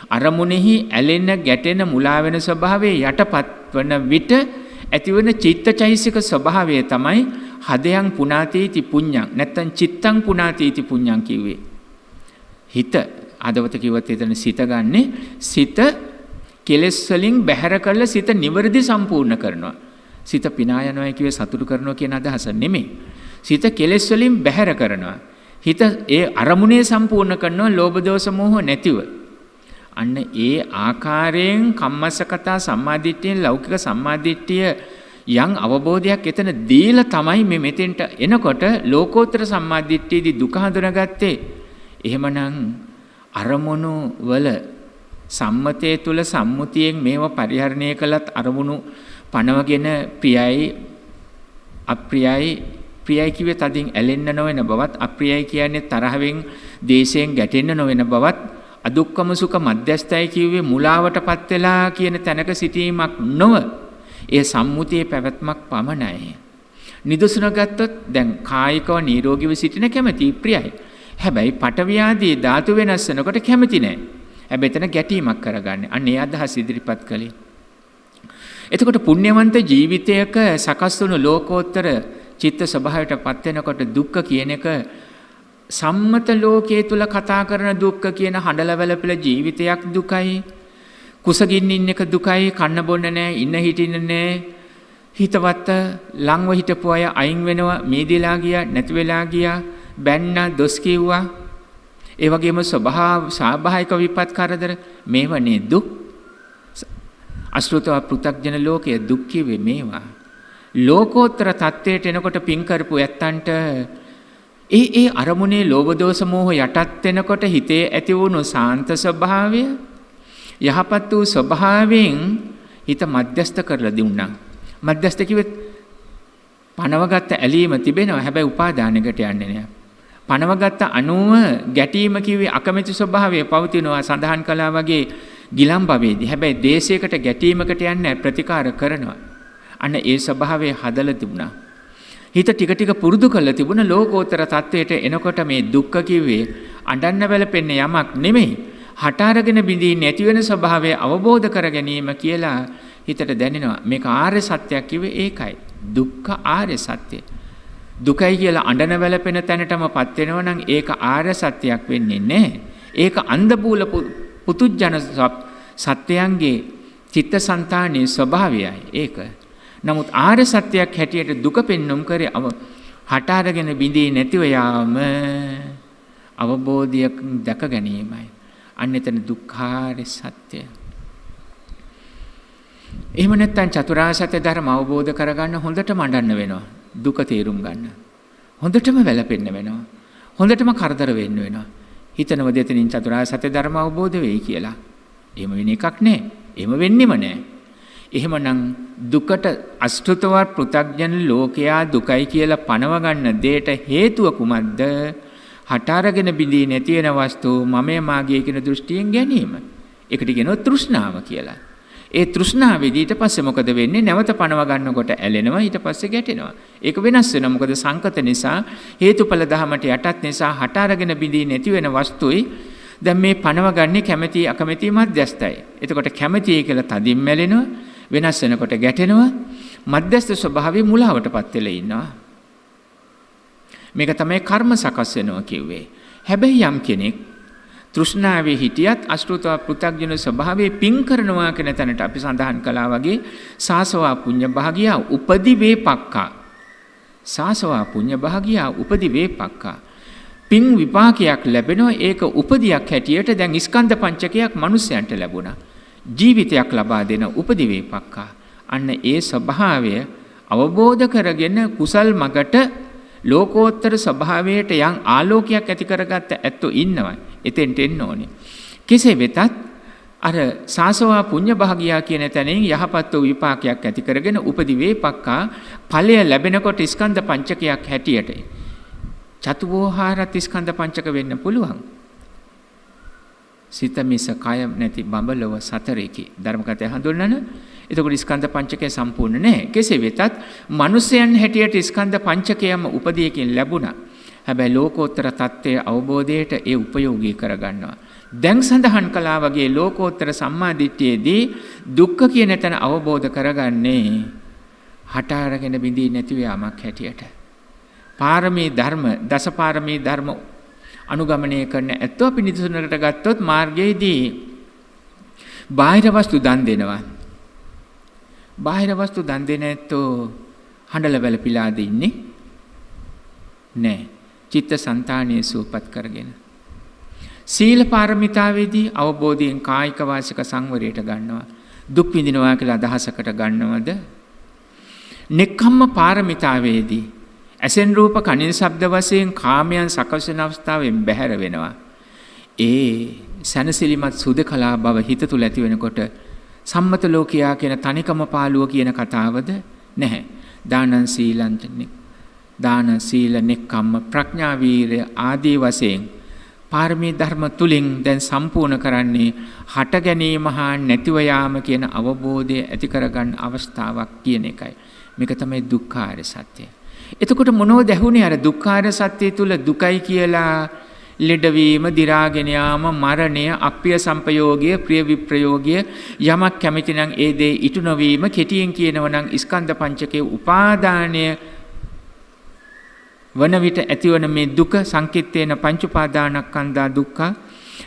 [SPEAKER 2] අරමුණෙහි ඇලෙන ගැටෙන මුලා වෙන ස්වභාවයේ යටපත් වන විට ඇතිවන චිත්තචෛසික ස්වභාවය තමයි හදයන් පුනාතීති පුඤ්ඤං නැත්තම් චිත්තං පුනාතීති පුඤ්ඤං කිව්වේ. හිත හදවත කිව්වත් එතන සිත ගන්නෙ සිත කෙලෙස් වලින් බැහැර කරලා සිත නිවර්දි සම්පූර්ණ කරනවා. සිත පිනා යනවා කිව්වේ සතුටු කරනවා කියන අදහස නෙමෙයි. සිත කෙලෙස් වලින් බැහැර කරනවා. හිත ඒ අරමුණේ සම්පූර්ණ කරනවා ලෝභ දෝෂ මෝහ නැතිව. අන්න ඒ ආකාරයෙන් කම්මස්සකතා සම්මාදිට්ඨියෙන් ලෞකික සම්මාදිට්ඨිය යම් අවබෝධයක් එතන දීලා තමයි මේ මෙතෙන්ට එනකොට ලෝකෝත්තර සම්මාදිට්ඨියේදී දුක හඳුනාගත්තේ. එහෙමනම් අරමුණු වල සම්මතයේ තුල සම්මුතියෙන් මේව පරිහරණය කළත් අරමුණු පනවගෙන ප්‍රියයි අප්‍රියයි ප්‍රියයි කිව්වේ තදින් ඇලෙන්න නොවන බවත් අප්‍රියයි කියන්නේ තරහෙන් දේශයෙන් ගැටෙන්න නොවන බවත් අදුක්කම සුඛ මධ්‍යස්ථයි කිව්වේ මුලාවටපත් වෙලා කියන තැනක සිටීමක් නොව ඒ සම්මුතියේ පැවැත්මක් පමණයි. නිදසුන ගත්තොත් දැන් කායිකව නිරෝගීව සිටින කැමැති ප්‍රියයි. හැබැයි පටවියාදී ධාතු වෙනස් වෙනකොට කැමති නැහැ. හැබැයි එතන ගැටීමක් කරගන්නේ. අන්න ඒ අදහස ඉදිරිපත් කළේ. එතකොට පුණ්‍යවන්ත ජීවිතයක සකස් වුණු ලෝකෝත්තර චිත්ත ස්වභාවයටපත් වෙනකොට දුක්ඛ කියන එක සම්මත ලෝකයේ තුල කතා කරන දුක්ඛ කියන හඬලවැළපෙල ජීවිතයක් දුකයි. කුසගින්න ඉන්න එක දුකයි. කන්න බොන්න නැහැ, ඉන්න හිටින්න නැහැ. හිතවත් ලංව හිටපු අය අයින් වෙනවා, මීදිලා ගියා, නැති වෙලා ගියා, බැන්න දොස් කිව්වා. ඒ වගේම ස්වාභාවික විපත් කරදර මේවනේ දුක්. අසෘතව පෘථග්ජන ලෝකයේ දුක් කිව්වේ මේවා. ලෝකෝත්තර තත්වයට එනකොට පින් කරපු ඇත්තන්ට ඒ අරමුණේ ලෝභ දෝෂ මෝහ යටත් වෙනකොට හිතේ ඇති වුණු සාන්ත ස්වභාවය යහපත් වූ ස්වභාවයෙන් හිත මධ්‍යස්ත කරලා දුන්නා. මධ්‍යස්ත කිව්වෙත් පනවගත්ත ඇලීම තිබෙනවා. හැබැයි උපාදානයකට යන්නේ නෑ. පනවගත්ත අනුව ගැටීම කිව්වේ අකමැති ස්වභාවය පවතිනවා සඳහන් කළා වගේ ගිලම් භවයේදී. හැබැයි දේශයකට ගැටීමකට යන්නේ ප්‍රතිකාර කරනවා. අන්න ඒ ස්වභාවය හදලා තිබුණා. හිත ටික ටික පුරුදු කරලා තිබුණ ලෝකෝත්තර තත්වයට එනකොට මේ දුක්ඛ කිව්වේ අඬන්න වැළපෙන්නේ යමක් නෙමෙයි. හට අරගෙන බිඳී නැති වෙන ස්වභාවය අවබෝධ කර ගැනීම කියලා හිතට දැනෙනවා. මේක ආර්ය සත්‍යයක් කිව්වේ ඒකයි. දුක්ඛ ආර්ය සත්‍ය. දුකයි කියලා අඬන වැළපෙන තැනටමපත් වෙනවා නම් ඒක ආර්ය සත්‍යයක් වෙන්නේ නැහැ. ඒක අන්ධබූල පුතුජන සත්‍යයන්ගේ චිත්තසංතානයේ ස්වභාවයයි ඒක. නමුත් ආර්ය සත්‍යයක් හැටියට දුක පෙන්눔 කරේ හට අරගෙන බිඳී නැතිව යාම අවබෝධයක් දැක ගැනීමයි. අන්න එතන දුක්ඛාර්ය සත්‍ය. එහෙම නැත්නම් චතුරාර්ය සත්‍ය ධර්ම අවබෝධ කරගන්න හොඳටම අඬන්න වෙනවා. දුක තේරුම් ගන්න. හොඳටම වැළපෙන්න වෙනවා. හොඳටම කරදර වෙන්න වෙනවා. හිතනව දෙතනින් චතුරාර්ය සත්‍ය ධර්ම අවබෝධ වෙයි කියලා. එහෙම වෙන එකක් නෑ. එහෙම වෙන්නෙම නෑ. එහෙමනම් දුකට අෂ්ටතවත් පෘථග්ජන ලෝකයා දුකයි කියලා පනව ගන්න දෙයට හේතුව කුමක්ද? හට අරගෙන බිඳී නැති වෙන වස්තු මමයේ මාගේ කියන දෘෂ්ටියෙන් ගැනීම. ඒකට කියනවා තෘෂ්ණාව කියලා. ඒ තෘෂ්ණාවේදී ඊට පස්සේ මොකද වෙන්නේ? නැවත පනව ගන්නකොට ඇලෙනවා, ඊට පස්සේ ගැටෙනවා. ඒක වෙනස් වෙනවා. මොකද සංකත නිසා, හේතුඵල ධමයට යටත් නිසා හට අරගෙන බිඳී නැති වෙන වස්තුයි දැන් මේ පනව ගන්නේ කැමැති අකමැති මධ්‍යස්ථයි. එතකොට කැමැති කියලා තදින් මැලෙනවා, වෙනස් වෙනකොට ගැටෙනවා, මධ්‍යස්ථ ස්වභාවයේ මුලාවටපත් වෙලා ඉන්නවා. මේක තමයි කර්ම සකස් වෙනවා කිව්වේ. හැබැයි යම් කෙනෙක් තෘෂ්ණාවේ හිටියත් අසෘතව පෘථග්ජන ස්වභාවයේ පින් කරනවා කියන තැනට අපි සඳහන් කළා වගේ සාසවා පුඤ්ඤ භාගියා උපදි වේපක්ඛා. සාසවා පුඤ්ඤ භාගියා උපදි වේපක්ඛා. පින් විපාකයක් ලැබෙනවා. ඒක උපදියක් හැටියට දැන් ස්කන්ධ පංචකයක් මිනිස්යන්ට ලැබුණා. ජීවිතයක් ලබා දෙන උපදි වේපක්ඛා. අන්න ඒ ස්වභාවය අවබෝධ කරගෙන කුසල් මගට ලෝකෝත්තර ස්වභාවයට යම් ආලෝකයක් ඇති කරගත්ත ඇත්තෝ ඉන්නවා. එතෙන්ට එන්න ඕනේ. කෙසේ වෙතත් අර සාසවා පුඤ්ඤ භාගියා කියන තැනින් යහපත් වූ විපාකයක් ඇති කරගෙන උපදි වේපක්ඛා ඵලය ලැබෙනකොට ස්කන්ධ පංචකයක් හැටියට. චතුවෝහාරත් ස්කන්ධ පංචක වෙන්න පුළුවන්. සිත මිස කය නැති බඹලව සතරෙකි. ධර්මකථය හඳුන්වන. එතකොට ස්කන්ධ පංචකය සම්පූර්ණ නැහැ. කෙසේ වෙතත් මිනිසයන් හැටියට ස්කන්ධ පංචකයම උපදීයකින් ලැබුණා. හැබැයි ලෝකෝත්තර தත්ත්වයේ අවබෝධයට ඒ උපයෝගී කරගන්නවා. දැන් සඳහන් කළා වගේ ලෝකෝත්තර සම්මාදිට්ඨියේදී දුක්ඛ කියන තැන අවබෝධ කරගන්නේ හට අරගෙන බිඳී නැති යාමක් හැටියට. පාරමී ධර්ම, දසපාරමී ධර්ම අනුගමනය කරන ඇත්තෝ අපි නිදසුනකට ගත්තොත් මාර්ගයේදී බාහිර වස්තු දන් දෙනවා. බාහිර වස්තු දන් දෙන ඇත්තෝ හඬල වැළපිලාද ඉන්නේ නැහැ. චිත්ත සංතානීය සූපත් කරගෙන. සීල පාරමිතාවේදී අවබෝධයෙන් කායික වාචික සංවරයට ගන්නවා. දුක් විඳිනවා කියලා අදහසකට ගන්නවද? නෙක්ඛම්ම පාරමිතාවේදී ඇසෙන් රූප කනින් ශබ්ද වශයෙන් කාමයන් සකසන අවස්ථාවෙන් බැහැර වෙනවා. ඒ සනසිලිමත් සුදකලා බව හිත තුල ඇති වෙනකොට සම්මත ලෝකියා කියන තනිකම පාළුව කියන කතාවද නැහැ. දානං සීලං දාන සීල නෙක්ඛම්ම ප්‍රඥා වීරය ආදී වශයෙන් පාරමී ධර්ම තුලින් දැන් සම්පූර්ණ කරන්නේ හට ගැනීම හා නැතිව යාම කියන අවබෝධය ඇති කරගන්න අවස්ථාවක් කියන එකයි. මේක තමයි දුක්ඛාර සත්‍යය. එතකොට මොනවද ඇහුනේ අර දුක්ඛාර සත්‍යය තුල දුකයි කියලා ලෙඩවීම, දි รา ගෙන යාම, මරණය, අප්‍රිය සංපයෝගය, ප්‍රිය විප්‍රයෝගය යමක් කැමති නම් ඒ දේ ඉටු නොවීම කෙටියෙන් කියනවා නම් ස්කන්ධ පංචකයේ උපාදානය වන විට ඇතිවන මේ දුක සංකිට්ඨේන පංච උපාදානස්කන්ධා දුක්ඛ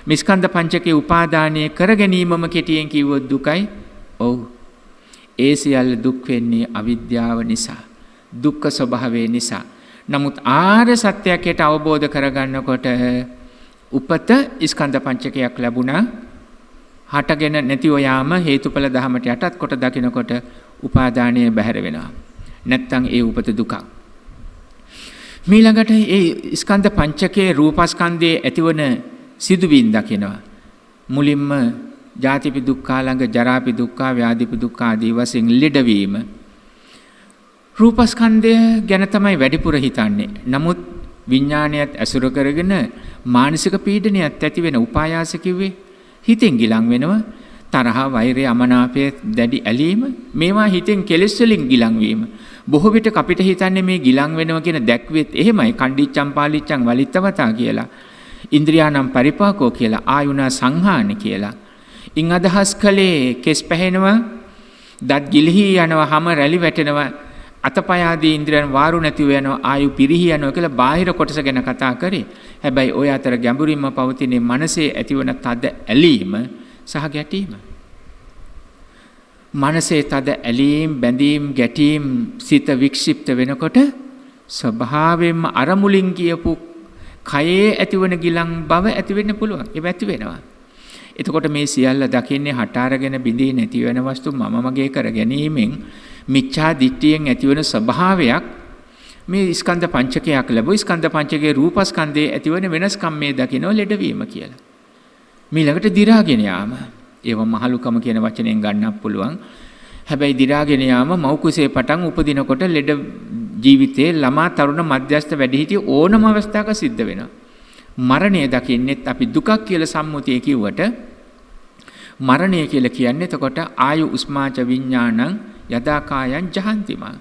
[SPEAKER 2] මේ ස්කන්ධ පංචකයේ උපාදානය කර ගැනීමම කෙටියෙන් කිව්වොත් දුකයි. ඔව්. ඒ සියල්ල දුක් වෙන්නේ අවිද්‍යාව නිසා. දුක්ඛ ස්වභාවය නිසා. නමුත් ආර්ය සත්‍යයට අවබෝධ කරගන්නකොට උපත ස්කන්ධ පංචකයක් ලැබුණා. හටගෙන නැතිව යාම හේතුඵල ධමයට යටත් කොට දකිනකොට උපාදානය බැහැර වෙනවා. නැත්තම් ඒ උපත දුකක්. මීළඟට ඒ ස්කන්ධ පංචකයේ රූපස්කන්ධයේ ඇතිවන සිදුවීම් දකිනවා. මුලින්ම ජාතිපි දුක්ඛ ළඟ ජරාපි දුක්ඛ ව්‍යාධිපි දුක්ඛ ආදී වශයෙන් ලෙඩවීම. රූපස්කන්ධය ගැන තමයි වැඩිපුර හිතන්නේ. නමුත් විඥාණයත් ඇසුර කරගෙන මානසික පීඩනයක් ඇති වෙන උපායාස කිව්වේ හිතෙන් ගිලන් වෙනවා. තරහ, වෛරය, අමනාපය, දැඩි ඇලීම මේවා හිතෙන් කෙලෙස් වලින් ගිලන් වීම. බොහෝ විට අපිට හිතන්නේ මේ ගිලන් වෙනවා කියන දැක්වෙත් එහෙමයි කණ්ඩිච්චම් පාලිච්චම් වලිත්තවතා කියලා. ඉන්ද්‍රියානම් පරිපාකෝ කියලා, ආයුනා සංහාන කියලා. ඉන් අදහස් කළේ කෙස් පැහෙනවා, දත් ගිලිහි යනවා, හැම රැලි වැටෙනවා, අතපය ආදී ඉන්ද්‍රියන් වාරු නැතිව යනවා, ආයු පිරිහි යනවා කියලා බාහිර කොටස ගැන කතා කරේ. හැබැයි ওই අතර ගැඹුරින්ම පවතින මනසේ ඇතිවන තද ඇලීම සහ ගැටීම. මනසේ තද ඇලීම්, බැඳීම්, ගැටීම් සිත වික්ෂිප්ත වෙනකොට ස්වභාවයෙන්ම අර මුලින් කියපු කයේ ඇතිවන ගිලන් බව ඇති වෙන්න පුළුවන්. ඒක ඇති වෙනවා. එතකොට මේ සියල්ල දකින්නේ හට අරගෙන බිඳී නැති වෙන වස්තු මම මගේ කර ගැනීමෙන් මිච්ඡා දිට්ඨියෙන් ඇතිවන ස්වභාවයක් මේ ස්කන්ධ පංචකයක් ලැබුවා. ස්කන්ධ පංචකයේ රූපස්කන්ධයේ ඇතිවන වෙනස්කම් මේ දකින්න ලෙඩවීම කියලා. මීළඟට දි รา ගෙන යාම. ඒව මහලුකම කියන වචනයෙන් ගන්නත් පුළුවන්. හැබැයි දි รา ගෙන යාම මව් කුසේ පටන් උපදිනකොට ලෙඩ ජීවිතේ ළමා තරුණ මධ්‍යස්ථ වැඩිහිටිය ඕනම අවස්ථාවක සිද්ධ වෙනවා. මරණය දකින්නෙත් අපි දුකක් කියලා සම්මුතිය කිව්වට මරණය කියලා කියන්නේ එතකොට ආයු උස්මාච විඥානං යදා කායං ජහන්තිමා.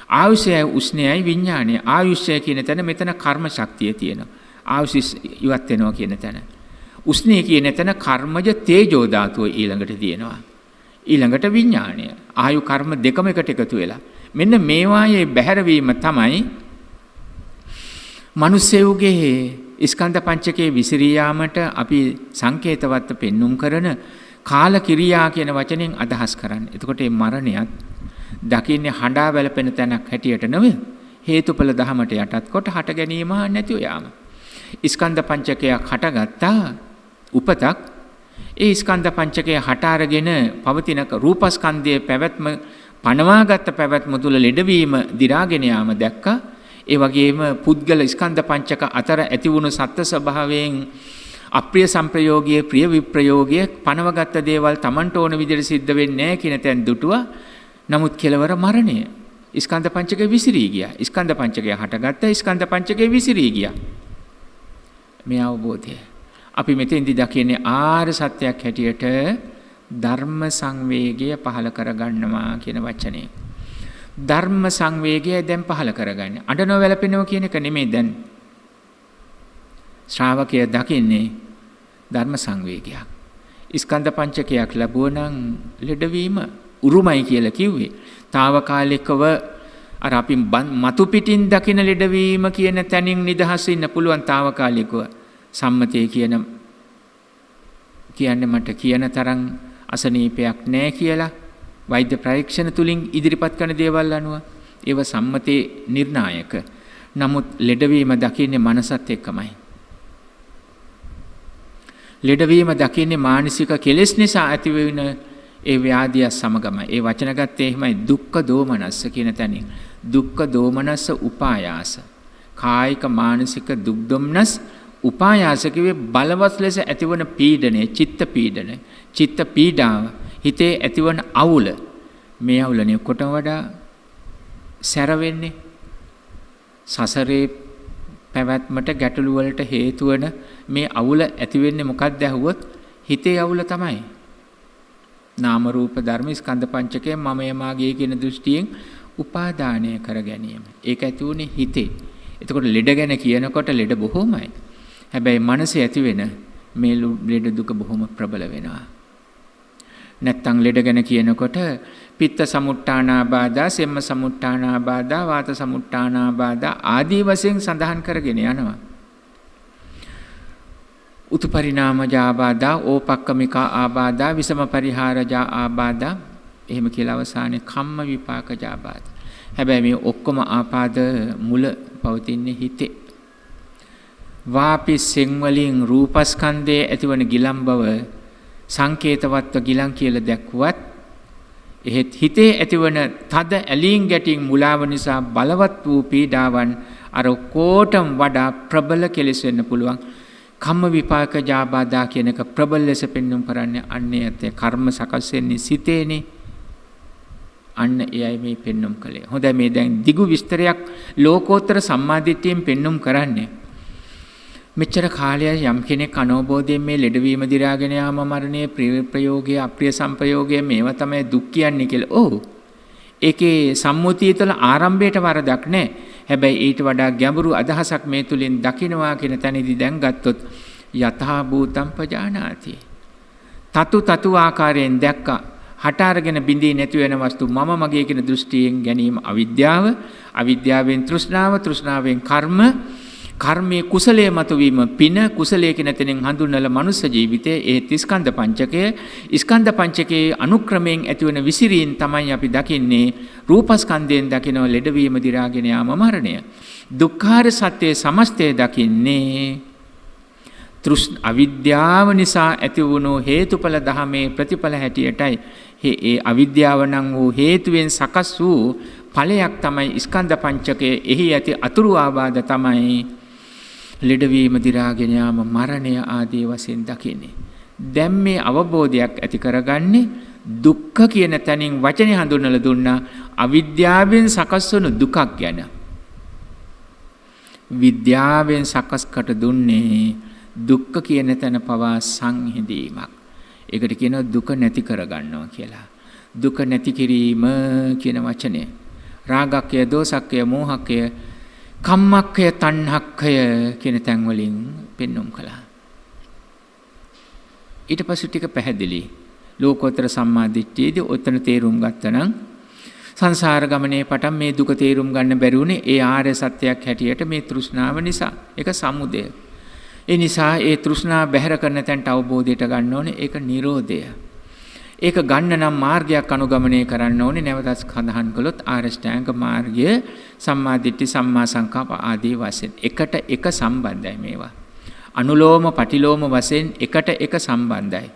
[SPEAKER 2] ආයුෂයයි උස්නයයි විඥානය. ආයුෂය කියන තැන මෙතන කර්ම ශක්තිය තියෙනවා. ආයුෂ ඉවත් වෙනවා කියන තැන. උස්නේ කියන තැන කර්මජ තේජෝ ධාතුව ඊළඟට තියෙනවා. ඊළඟට විඥාණය. ආයු කර්ම දෙකම එකට එකතු වෙලා. මෙන්න මේවායේ බැහැරවීම තමයි මිනිස්සෙකුගේ ස්කන්ධ පංචකයේ විසිරී යාමට අපි සංකේතවත් පෙන්눔 කරන කාල කිරියා කියන වචනෙන් අදහස් කරන්නේ. එතකොට මේ මරණයත් දකින්නේ හඬා වැළපෙන තැනක් හැටියට නෙවෙයි. හේතුඵල ධමයට යටත් කොට හට ගැනීම නැතිව යාම. ස්කන්ධ පංචකයක් හටගත්තා උපතක්. ඒ ස්කන්ධ පංචකය හට අරගෙන පවතින රූපස්කන්ධයේ පැවැත්ම පනවාගත් පැවැත්ම තුල ලෙඩවීම දි รา ගෙන යාම දැක්කා. ඒ වගේම පුද්ගල ස්කන්ධ පංචක අතර ඇති වුණු සත්ත්ව ස්වභාවයෙන් අප්‍රිය සංප්‍රයෝගයේ ප්‍රිය විප්‍රයෝගයේ පනවගත් දේවල් Tamanට ඕන විදිහට සිද්ධ වෙන්නේ නැහැ කියන තැන් දුටුවා. නමුත් කෙලවර මරණය. ස්කන්ධ පංචකය විසිරී ගියා. ස්කන්ධ පංචකය හටගත්තා. ස්කන්ධ පංචකය විසිරී ගියා. මේ අවබෝධය. අපි මෙතෙන්දි දකින්නේ ආර්ය සත්‍යයක් හැටියට ධර්ම සංවේගය පහළ කරගන්නවා කියන වචනේ. ධර්ම සංවේගය දැන් පහළ කරගන්නේ. අඬනව වැළපෙනව කියන එක නෙමෙයි දැන්. ශ්‍රාවකයා දකින්නේ ධර්ම සංවේගයක්. ස්කන්ධ පංචකයක් ලැබුවනම් ලෙඩවීම උරුමයි කියලා කිව්වේ. తాවකාලිකව අර අපි මතු පිටින් දකින ලෙඩවීම කියන තැනින් නිදහස් වෙන්න පුළුවන් తాවකාලිකව. සම්මතයේ කියන්නේ මට කියන තරම් අසනීපයක් නැහැ කියලා වෛද්‍ය පරීක්ෂණ තුලින් ඉදිරිපත් කරන දේවල් අනුව ඒව සම්මතයේ නිර්ණායක. නමුත් ලෙඩවීම දකින්නේ මනසත් එක්කමයි. ලෙඩවීම දකින්නේ මානසික කෙලෙස් නිසා ඇතිවෙන ඒ ව්‍යාධිය සමගමයි. ඒ වචන ගත්තේ එහෙමයි දුක්ඛ දෝමනස්ස කියන තැනින්. දුක්ඛ දෝමනස්ස උපායාස. කායික මානසික දුක් දුම්නස් උපායාස කිව්වේ බලවත් ලෙස ඇතිවන පීඩනය, චිත්ත පීඩනය, චිත්ත පීඩාව, හිතේ ඇතිවන අවුල. මේ අවුලනේ කොටම වඩා සැර වෙන්නේ. සසරේ පැවැත්මට ගැටලු වලට හේතු වන මේ අවුල ඇති වෙන්නේ මොකක්ද ඇහුවොත් හිතේ අවුල තමයි. නාම රූප ධර්ම ස්කන්ධ පංචකය මමය මාගේ කියන දෘෂ්ටියෙන් උපාදානය කර ගැනීම. ඒක ඇති උනේ හිතේ. එතකොට ලෙඩ ගැන කියනකොට ලෙඩ බොහෝමයි. හැබැයි මනසේ ඇති වෙන මේ ලෙඩ දුක බොහොම ප්‍රබල වෙනවා. නැත්තම් ලෙඩ ගැන කියනකොට පිත්ත සමුට්ඨානාබාධා, සෙම්ම සමුට්ඨානාබාධා, වාත සමුට්ඨානාබාධා ආදී වශයෙන් සඳහන් කරගෙන යනවා. උතුපරිණාමජා ආබාධා, ඕපක්කමිකා ආබාධා, විසම පරිහාරජා ආබාධා, එහෙම කියලා අවසානයේ කම්ම විපාකජා ආබාධ. හැබැයි මේ ඔක්කොම ආපාද මුල පවතින්නේ හිතේ. වාපිස්සෙන් වලින් රූපස්කන්ධයේ ඇතිවන ගිලන් බව සංකේතවත්ව ගිලන් කියලා දැක්ුවත් එහෙත් හිතේ ඇතිවන තද ඇලීම් ගැටීම් මුලාව නිසා බලවත් වූ පීඩාවන් අර කොටම් වඩා ප්‍රබල කෙලෙස් වෙන්න පුළුවන්. කම්ම විපාක ජාබාධා කියන එක ප්‍රබල ලෙස පෙන්වුම් කරන්නේ අන්නේ ඇත්තේ කර්ම සකස් වෙන්නේ සිතේනේ. අන්න එයයි මේ පෙන්වුම් කළේ. හොඳයි මේ දැන් දිගු විස්තරයක් ලෝකෝත්තර සම්මාදිට්ඨියෙන් පෙන්වුම් කරන්නේ. මෙච්චර කාලයක් යම් කෙනෙක් අනෝබෝධයෙන් මේ ලෙඩවීම දිරාගෙන යාම මරණය ප්‍රිය ප්‍රයෝගය අප්‍රිය සංපයෝගය මේවා තමයි දුක් කියන්නේ කියලා. ඔව්. ඒකේ සම්මුතිය තුළ ආරම්භයට වරදක් නැහැ. හැබැයි ඊට වඩා ගැඹුරු අදහසක් මේ තුලින් දකින්නවා කියන තැනදී දැන් ගත්තොත් යථා භූතම් පජානාති. තතු ආකාරයෙන් දැක්කා. හට අරගෙන බිඳී නැති වෙන වස්තු මම මගේ කියන දෘෂ්ටියෙන් ගැනීම අවිද්‍යාව. අවිද්‍යාවෙන් තෘෂ්ණාව. තෘෂ්ණාවෙන් කර්ම. කර්මයේ කුසලයේ මතුවීම පින. කුසලයේ කියන තැනින් හඳුන්වන මනුෂ්‍ය ජීවිතයේ ඒ ස්කන්ධ පංචකය. ස්කන්ධ පංචකයේ අනුක්‍රමයෙන් ඇතිවන විසිරීන් තමයි අපි දකින්නේ. රූපස්කන්ධයෙන් දකින ලෙඩවීම දිරාගෙන යාම මරණය. දුක්ඛාර සත්‍යයේ සමස්තය දකින්නේ අවිද්‍යාව නිසා ඇති වුණු හේතුඵල ධමයේ ප්‍රතිඵල හැටියටයි. ඒ අවිද්‍යාව නම් වූ හේතුවෙන් සකස් වූ ඵලයක් තමයි ස්කන්ධ පංචකයේ. එහි ඇති අතුරු ආබාධ තමයි ලෙඩවීම දිරාගෙන යාම මරණය ආදී වශයෙන් දකින්නේ. දැන් මේ අවබෝධයක් ඇති කරගන්නේ දුක්ඛ කියන තැනින් වචනේ හඳුන්වලා දුන්නා අවිද්‍යාවෙන් සකස් වන දුකක් ගැන. විද්‍යාවෙන් සකස් කට දුන්නේ දුක්ඛ කියන තැන පවා සංහිඳීමක්. ඒකට කියනවා දුක නැති කරගන්නවා කියලා. දුක නැති කිරීම කියන වචනේ රාගක්ය, දෝසක්ය, මෝහක්ය, කම්මක්ය, තණ්හක්ය කියන තැන් වලින් පෙන්වුම් කළා. ඊට පස්සේ ටික පැහැදිලි. ලෝකෝත්තර සම්මා දිට්ඨියේදී ඔතන තේරුම් ගත්තනම් සංසාර ගමනේ පටන් මේ දුක තේරුම් ගන්න බැරි වුණේ ඒ ආර්ය සත්‍යයක් හැටියට මේ තෘෂ්ණාව නිසා. ඒක සමුදය. ඒ නිසා ඒ තෘෂ්ණාව බැහැර කරන තැනට අවබෝධයට ගන්න ඕනේ. ඒක නිරෝධය. ඒක ගන්න නම් මාර්ගයක් අනුගමනය කරන්න ඕනේ. නැවතත් සඳහන් කළොත් ආරෂ්ඨාංග මාර්ගය සම්මා දිට්ඨි, සම්මා සංකප්ප ආදී වශයෙන් එකට එක සම්බන්ධයි මේවා. අනුලෝම පටිලෝම වශයෙන් එකට එක සම්බන්ධයි.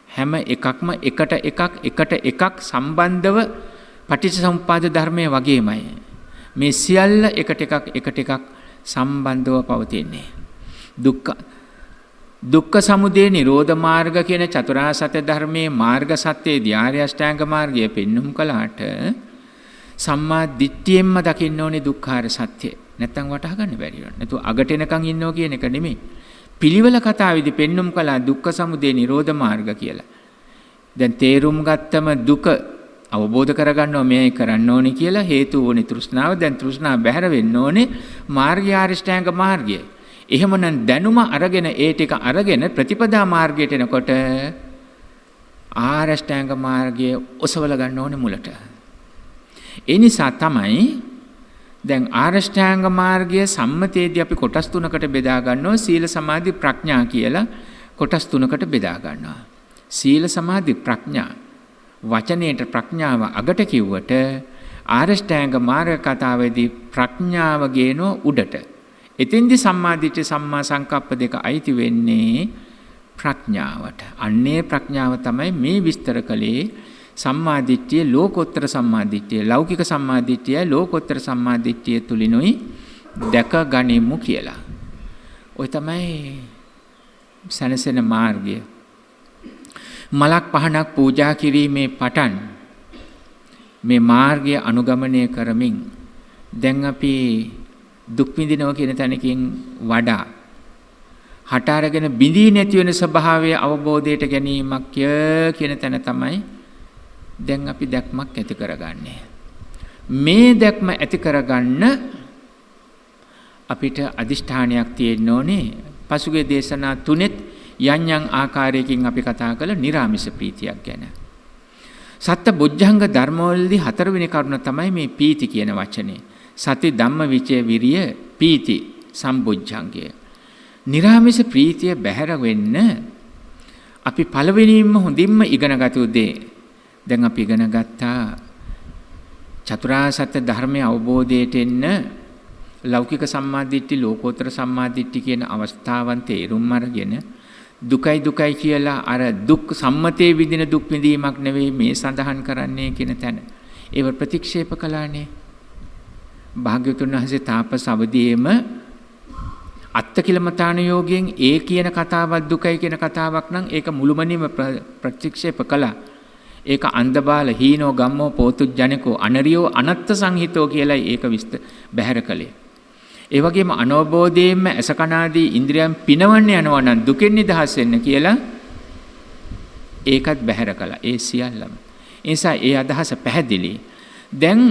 [SPEAKER 2] හැම එකක්ම එකට එකක් සම්බන්ධව පටිච්චසමුප්පාද ධර්මයේ වගේමයි. මේ සියල්ල එකට එකක් සම්බන්ධව පවතින්නේ. දුක්ඛ සමුදය නිරෝධ මාර්ග කියන චතුරාර්ය සත්‍ය ධර්මයේ මාර්ග සත්‍යයේදී ආර්ය අෂ්ටාංග මාර්ගය පෙන්눔 කළාට සම්මා දිට්ඨියෙන්ම දකින්න ඕනේ දුක්ඛාර සත්‍ය. නැත්තම් වටහා ගන්න බැරි වෙනවා. නැතු අගට එනකන් ඉන්නෝ කියන එක නෙමෙයි. පිළිවෙල කතාවේදී පෙන්눔 කළා දුක්ඛ සමුදය නිරෝධ මාර්ග කියලා. දැන් තේරුම් ගත්තම දුක අවබෝධ කරගන්නවා මේයි කරන්න ඕනේ කියලා හේතු වුණේ තෘෂ්ණාව. දැන් තෘෂ්ණාව බැහැර වෙන්න ඕනේ මාර්ගය ආරිෂ්ඨාංග මාර්ගය. එහෙමනම් දැනුම අරගෙන ඒ ටික අරගෙන ප්‍රතිපදා මාර්ගයට එනකොට ආරිෂ්ඨාංග මාර්ගය ඔසවල ගන්න ඕනේ මුලට. ඒ නිසා තමයි දැන් ආරිෂ්ඨාංග මාර්ගය සම්මතයේදී අපි කොටස් තුනකට බෙදා ගන්නවා. සීල සමාධි ප්‍රඥා කියලා කොටස් තුනකට බෙදා ගන්නවා. සීල සමාධි ප්‍රඥා වචනයේට ප්‍රඥාව අගට කිව්වට ආරිෂ්ඨාංග මාර්ග කතාවේදී ප්‍රඥාව ගේනවා උඩට. එතෙන්දී සම්මාදිට්ඨි සම්මා සංකප්ප දෙක අයිති වෙන්නේ ප්‍රඥාවට. අන්නේ ප්‍රඥාව තමයි මේ විස්තර කළේ සම්මාදිට්ඨිය ලෝකෝත්තර සම්මාදිට්ඨිය ලෞකික සම්මාදිට්ඨිය ලෝකෝත්තර සම්මාදිට්ඨිය තුලිනුයි දැක ගනිමු කියලා. ඔය තමයි සනසන මාර්ගය. මලක් පහනක් පූජා කිරීමේ පටන් මේ මාර්ගය අනුගමනය කරමින් දැන් අපි දුක් විඳිනවා කියන තැනකින් වඩා හට අරගෙන බිඳී නැති වෙන ස්වභාවයේ අවබෝධයට ගැනීමක් කියන තැන තමයි දැන් අපි දැක්මක් ඇති කරගන්නේ. මේ දැක්ම ඇති කරගන්න අපිට අදිෂ්ඨානයක් තියෙන්න ඕනේ. පසුගිය දේශනා තුනෙත් යම් යම් ආකාරයකින් අපි කතා කළ නිරාමිෂ ප්‍රීතියක් ගැන. සත්‍ය බොජ්ජංග ධර්මවලදී හතරවෙනි කරුණ තමයි මේ පීති කියන වචනේ. සති ධම්ම විචය විරිය පීති සම්බොජ්ජංගය. නිරාමිෂ ප්‍රීතිය බැහැර වෙන්න අපි පළවෙනියෙන්ම හොඳින්ම ඉගෙනගත යුත්තේ දැන් අපි ඉගෙන ගත්තා චතුරාර්ය සත්‍ය ධර්මයේ අවබෝධයට එන්න ලෞකික සම්මාදිට්ඨි ලෝකෝත්තර සම්මාදිට්ඨි කියන අවස්ථාවන් තේරුම් අරගෙන දුකයි දුකයි කියලා අර දුක් සම්මතයේ විඳින දුක් විඳීමක් නෙවෙයි මේ සඳහන් කරන්නේ කියන තැන ඒව ප්‍රතික්ෂේප කළානේ. භාග්‍යවතුන් වහන්සේ තාපස අවදීයේම අත්තකිලමතාන යෝගයෙන් ඒ කියන කතාවක් දුකයි කියන කතාවක් නම් ඒක මුළුමනින්ම ප්‍රතික්ෂේප කළා. ඒක අන්ධබාල හීනෝ ගම්මෝ පෝතුජ්ජනකෝ අනරියෝ අනත්ත සංහිතෝ කියලායි ඒක බැහැර කළේ. ඒ වගේම අනවබෝධයෙන්ම අසකනාදී ඉන්ද්‍රියන් පිනවන්න යනවා නම් දුකෙන් නිදහස් වෙන්න කියලා ඒකත් බැහැර කළා. ඒ සියල්ලම. ඒ නිසා ඒ අදහස පැහැදිලි. දැන්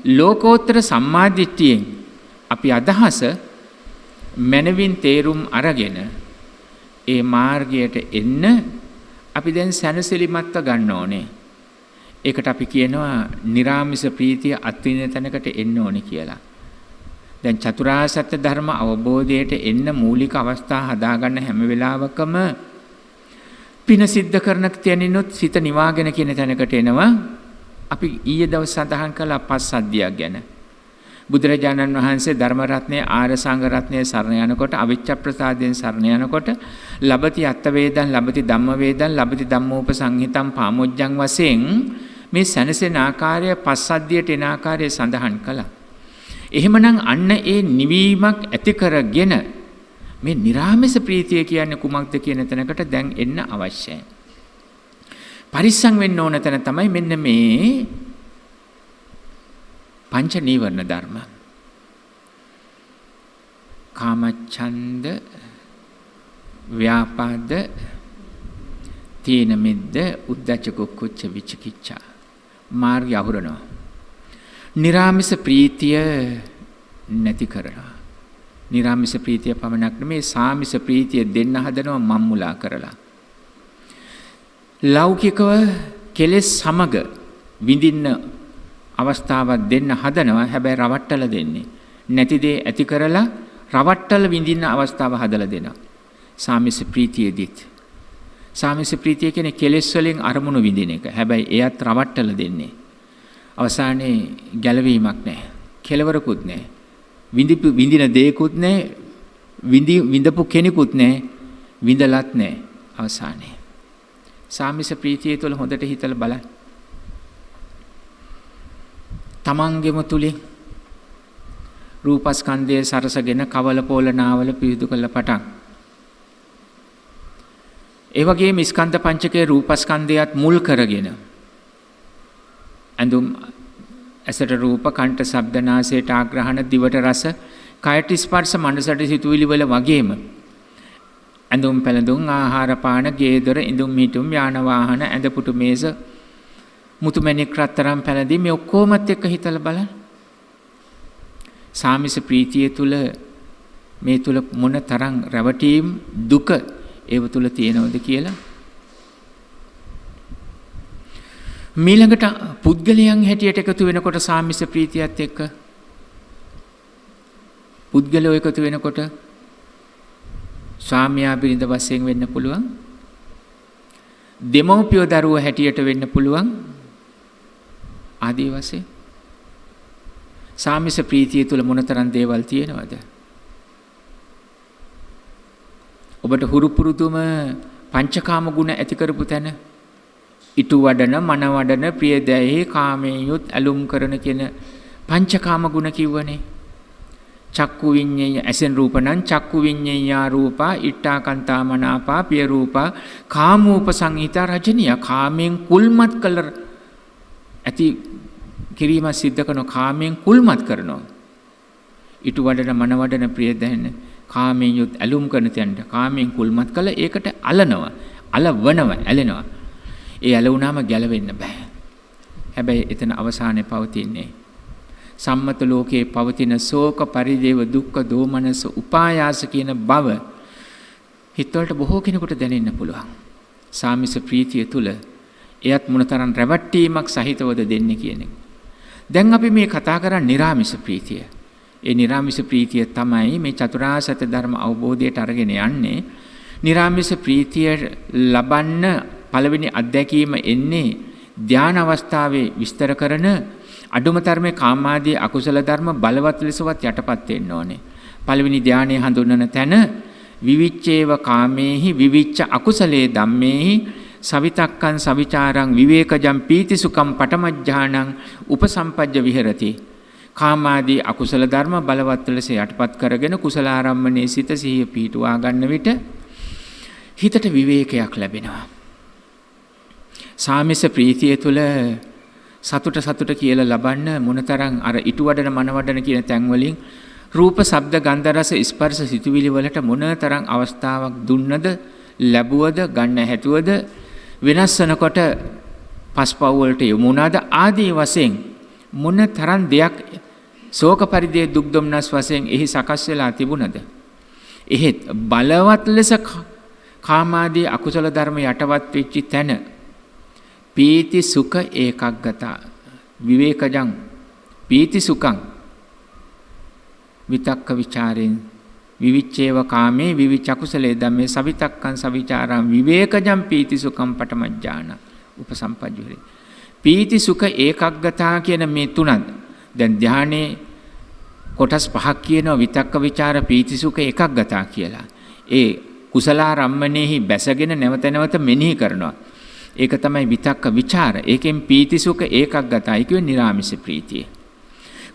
[SPEAKER 2] ලෝකෝත්තර සම්මාදිට්ඨියෙන් අපි අදහස මනවින් තේරුම් අරගෙන ඒ මාර්ගයට එන්න අපි දැන් සැනසෙලිමත්ව ගන්න ඕනේ. ඒකට අපි කියනවා නිරාමිෂ ප්‍රීතිය අත්විඳින තැනකට එන්න ඕනේ කියලා. දැන් චතුරාර්ය සත්‍ය ධර්ම අවබෝධයට එන්න මූලික අවස්ථා හදාගන්න හැම වෙලාවකම පින සිද්ධ කරන තැනිනුත් සිත නිවාගෙන කියන තැනකට එනවා. අපි ඊයේ දවස් සඳහන් කළා පස්සද්ධියක් ගැන. බුදුරජාණන් වහන්සේ ධර්ම රත්නයේ ආර්ය සංඝ රත්නයේ සරණ යනකොට අවිච්ඡ ප්‍රසාදයෙන් සරණ යනකොට ලබති අත්ත වේදන් ලබති ධම්ම වේදන් ලබති ධම්මෝපසංහිතං පාමොජ්ජං වශයෙන් මේ සැනසෙන ආකාරය පස්සද්ධියට එන ආකාරය සඳහන් කළා. එහෙමනම් අන්න ඒ නිවීමක් ඇති කරගෙන මේ නිරාමිෂ ප්‍රීතිය කියන්නේ කුමක්ද කියන තැනකට දැන් එන්න අවශ්‍යයි. පරිස්සම් වෙන්න ඕන තැන තමයි මෙන්න මේ පංච නීවරණ ධර්ම. කාමච්ඡන්ද, ව්‍යාපාද, තීන මිද්ද, උද්ධච්ච කුක්කුච්ච විචිකිච්ඡා මාර්ගය අහුරනවා. නිරාමිෂ ප්‍රීතිය නැති කරනවා. නිරාමිෂ ප්‍රීතිය පමණක් නෙමේ සාමිෂ ප්‍රීතිය දෙන්න හදනවා මම්මුලා කරලා. ලෞකිකව කෙලෙස් සමග විඳින්න අවස්ථාවක් දෙන්න හදනවා. හැබැයි රවට්ටල දෙන්නේ නැති දේ ඇති කරලා රවට්ටල විඳින්න අවස්ථාව හදලා දෙනවා. සාමිෂ ප්‍රීතියදිත් සාමිෂ ප්‍රීතිය කියන්නේ කෙලෙස් වලින් අරමුණු විඳින එක. හැබැයි එයත් රවට්ටල දෙන්නේ. අවසානයේ ගැලවීමක් නැහැ. කෙලවරකුත් නැහැ. විඳින දේකුත් නැහැ. විඳපු කෙනෙකුත් නැහැ. විඳලත් නැහැ. අවසානයේ සාමිෂ ප්‍රීතිය තුළ හොඳට හිතලා බලන්න. තමන්ගෙම තුලින් රූපස්කන්ධයේ සරසගෙන කවල පොළ නාවල පිවිදු කළ පටන්. ඒ වගේම ස්කන්ධ පංචකයේ රූපස්කන්ධයත් මුල් කරගෙන ඇඳුම් ඇසට රූප කණ්ඨ ශබ්ද නාසයට ආග්‍රහණ දිවට රස කයට ස්පර්ශ මනසට සිතුවිලි වල වගේම ඇඳුම් පැළඳුම් ආහාර පාන ගේ දොර ඉඳුම් හිටුම් යාන වාහන ඇඳ පුටු මේස මුතුමැණික් රත්තරන් පැළඳීම් මේ ඔක්කොමත් එක්ක හිතලා බලන්න. සාමිස ප්‍රීතිය තුල මේ තුල මොන තරම් රැවටීම් දුක ඒව තුල තියෙනවද කියලා. මීළඟට පුද්ගලයන් හැටියට එකතු වෙනකොට සාමිස ප්‍රීතියත් එක්ක පුද්ගලයෝ එකතු වෙනකොට ස්වාමියා බිරිඳ වශයෙන් වෙන්න පුළුවන්. දෙමව්පියෝ දරුවෝ හැටියට වෙන්න පුළුවන්. ආදී වශයෙන් සාමිස ප්‍රීතිය තුල මොනතරම් දේවල් තියෙනවද? ඔබට හුරු පුරුදුම පංචකාම ගුණ ඇති කරපු තැන ඉටු වඩන මන වඩන ප්‍රියදැයි කාමයෙන් යුත් ඇලුම් කරන කියන පංචකාම ගුණ කිව්වනේ. චක්කු විඤ්ඤය ඇසෙන් රූපණං චක්කු විඤ්ඤයා රූපා ඉට්ඨාකන්තා මනාපා පිය රූපා කාමෝපසංහිතා රජනීය කාමයෙන් කුල්මත් කළ ඇති කිරීම සිද්ධ කරන කාමයෙන් කුල්මත් කරනවා. ඉටු වඩන මන වඩන ප්‍රියදැන්න කාමයෙන් යුත් ඇලුම් කරන තැනට කාමයෙන් කුල්මත් කළ ඒකට අලනවා අලවනවා ඇලෙනවා. ඒ ඇලුනාම ගැලවෙන්න බෑ. හැබැයි එතන අවසානයේ පවතින්නේ සම්මත ලෝකයේ පවතින ශෝක පරිදේව දුක්ඛ දෝමනස උපායාස කියන බව හිතවලට බොහෝ කෙනෙකුට දැනෙන්න පුළුවන්. සාමිස ප්‍රීතිය තුල එයත් මොනතරම් රැවට්ටීමක් සහිතවද දෙන්නේ කියන එක. දැන් අපි මේ කතා කරන්නේ නිරාමිස ප්‍රීතිය. ඒ නිරාමිස ප්‍රීතිය තමයි මේ චතුරාර්ය සත්‍ය ධර්ම අවබෝධයට අරගෙන යන්නේ. නිරාමිස ප්‍රීතිය ලබන්න පළවෙනි අත්දැකීම එන්නේ ධාන අවස්ථාවේ විස්තර කරන අඩුම තරමේ කාමාදී අකුසල ධර්ම බලවත් ලෙසවත් යටපත් වෙන්න ඕනේ. පළවෙනි ධානයේ හඳුන්වන තැන විවිච්ඡේව කාමේහි විවිච්ඡ අකුසලේ ධම්මේහි සවිතක්කං සවිචාරං විවේකජං පීතිසුඛං පඨමඥානං උපසම්පජ්ජ විහෙරති. කාමාදී අකුසල ධර්ම බලවත් ලෙස යටපත් කරගෙන කුසලාරම්මනේ සිත සිහිය පිහිටුවා ගන්න විට හිතට විවේකයක් ලැබෙනවා. සාමිස ප්‍රීතිය තුල සතුට කියලා ලබන්න මොනතරම් අර ඉටු වඩන මන වඩන කියන තැන් වලින් රූප ශබ්ද ගන්ධ රස ස්පර්ශ සිතුවිලි වලට මොනතරම් අවස්ථාවක් දුන්නද ලැබුවද ගන්න හැතුවද වෙනස් වෙනකොට පස්පව් වලට යමුණාද ආදී වශයෙන් මොනතරම් දෙයක් ශෝක පරිදේ දුක් දුම්නස් වශයෙන් එහි සකස් වෙලා තිබුණද එහෙත් බලවත් ලෙස කාමාදී අකුසල ධර්ම යටවත් වෙච්ච තැන පීති සුඛ ඒකග්ගතා විවේකජං පීති සුඛං විතක්ක ਵਿਚාරෙන් විවිච්ඡේව කාමේ විවිච්ඡ කුසලේ ධම්මේ සවිතක්කං සවිචාරං විවේකජං පීති සුඛං පඨමඥාන උපසම්පජ්ජුරේ පීති සුඛ ඒකග්ගතා කියන මේ තුනක් දැන් ධානයේ කොටස් පහක් කියනවා විතක්ක ਵਿਚාර පීති සුඛ ඒකග්ගතා කියලා. ඒ කුසලාරම්මණයෙහි බැසගෙන නැවත නැවත මෙනෙහි කරනවා. ඒක තමයි විතක්ක ਵਿਚාර. ඒකෙන් පීති සුඛ ඒකග්ගතයි කියන්නේ නිරාමිස ප්‍රීතිය.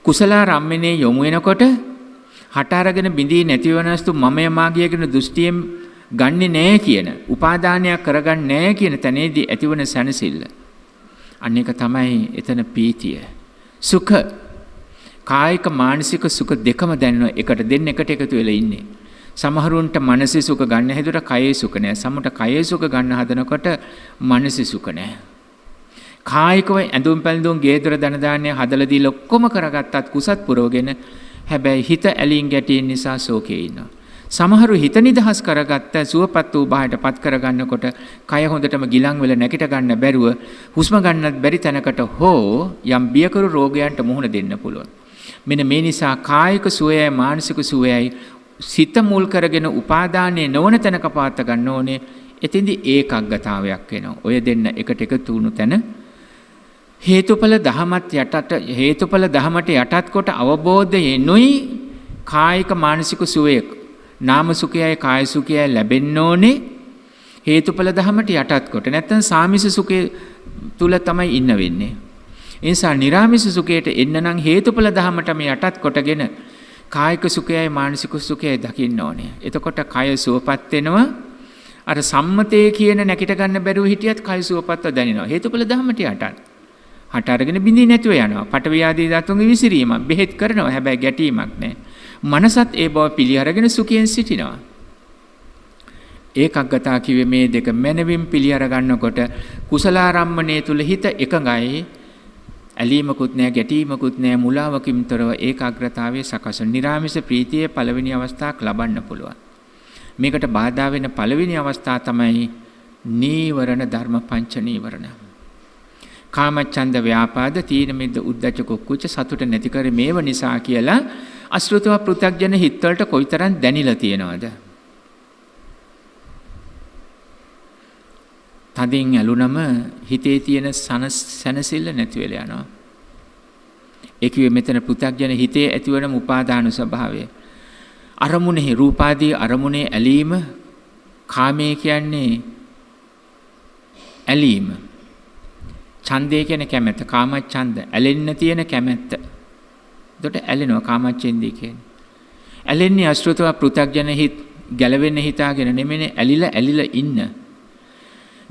[SPEAKER 2] කුසලාරම්මණයේ යොමු වෙනකොට හට අරගෙන බිඳී නැති වෙනස්තු මමය මාගිය කියන දෘෂ්ටියෙන් ගන්නෙ නෑ කියන උපාදානයක් කරගන්නේ නෑ කියන තැනේදී ඇතිවන සැනසෙල්ල. අන්න ඒක තමයි එතන පීතිය. සුඛ කායික මානසික සුඛ දෙකම දැනෙන එකට දෙන්න එකට එකතු වෙලා ඉන්නේ. සමහරුන්ට මනසේ සුඛ ගන්න හැදුවට කයේ සුඛ නෑ. සමහරට කයේ සුඛ ගන්න හදනකොට මනසේ සුඛ නෑ. කායිකව ඇඳුම් පැළඳුම් ගේ දොර දන දාන්නේ හදලා දීලා ඔක්කොම කරගත්තත් කුසත් පුරවගෙන හැබැයි හිත ඇලීම් ගැටීම් නිසා ශෝකේ ඉන්නවා. සමහරු හිත නිදහස් කරගත්ත සුවපත් වූ බාහිරට පත් කරගන්නකොට කය හොඳටම ගිලන් වෙලා නැගිට ගන්න බැරුව හුස්ම ගන්නත් බැරි තැනකට හෝ යම් බියකරු රෝගයන්ට මුහුණ දෙන්න පුළුවන්. මෙන්න මේ නිසා කායික සුවයයි මානසික සුවයයි සිත මුල් කරගෙන උපාදානයේ නොවන තැනක පාත ගන්න ඕනේ. එතෙන්දී ඒකග්ගතාවයක් වෙනවා. ඔය දෙන්න එකට එකතු වුණු තැන හේතුඵල ධමයට යටත් කොට අවබෝධයෙන්ුයි කායික මානසික සුවය නාම සුඛයයි කාය සුඛයයි ලැබෙන්න ඕනේ හේතුඵල ධමයට යටත් කොට. නැත්නම් සාමිස සුඛය තුල තමයි ඉන්න වෙන්නේ. ඒ නිසා නිරාමිස සුඛයට එන්න නම් හේතුඵල ධමයටම යටත් කොටගෙන කායික සුඛයයි මානසික සුඛයයි දකින්න ඕනේ. එතකොට කය සුවපත් වෙනවා. අර සම්මතයේ කියන නැකිට ගන්න බැරුව හිටියත් කය සුවපත්ව දැනෙනවා. හේතුඵල ධමයට යටත්. හට අරගෙන බින්දී නැතුව යනවා. පටවිය ආදී ධාතුන්ගේ විසිරීමක් බෙහෙත් කරනවා. හැබැයි ගැටීමක් නැහැ. මනසත් ඒ බව පිළි අරගෙන සුඛයෙන් සිටිනවා. ඒකග්ගතා කිව්වේ මේ දෙක මනවින් පිළිඅර ගන්නකොට කුසලාරම්මණය තුල හිත එකඟයි. ඇලීමකුත් නැහැ, ගැටීමකුත් නැහැ, මුලාවකින් තොරව ඒකාග්‍රතාවයේ සකස නිරාමිෂ ප්‍රීතියේ පළවෙනි අවස්ථාවක් ලබන්න පුළුවන්. මේකට බාධා වෙන පළවෙනි අවස්ථාව තමයි නීවරණ ධර්ම පංච නීවරණ. කාමච්ඡන්ද ව්‍යාපාද තීන මිද්ද උද්ධච්ච කුක්කුච්ච සතුට නැති කර මේව නිසා කියලා අසෘතව පෘථග්ජන හිත්වලට කොයිතරම් දැනිලා තියෙනවද? තදින් ඇලුනම හිතේ තියෙන සනසිල්ල නැති වෙලා යනවා. ඒ කිව්වේ මෙතන පෘථග්ජන හිතේ ඇතිවන උපාදාන ස්වභාවය. අරමුණේ රූපාදී අරමුණේ ඇලීම කාමයේ කියන්නේ ඇලීම. ඡන්දය කියන්නේ කැමැත්ත. කාමච්ඡන්ද ඇලෙන්න තියෙන කැමැත්ත. එතකොට ඇලෙනවා කාමච්ඡන්දය කියන්නේ. ඇලෙන්නේ අසෘතව පෘථග්ජන හිත ගැලවෙන්න හිතාගෙන නෙමෙයි ඇලිලා ඉන්න.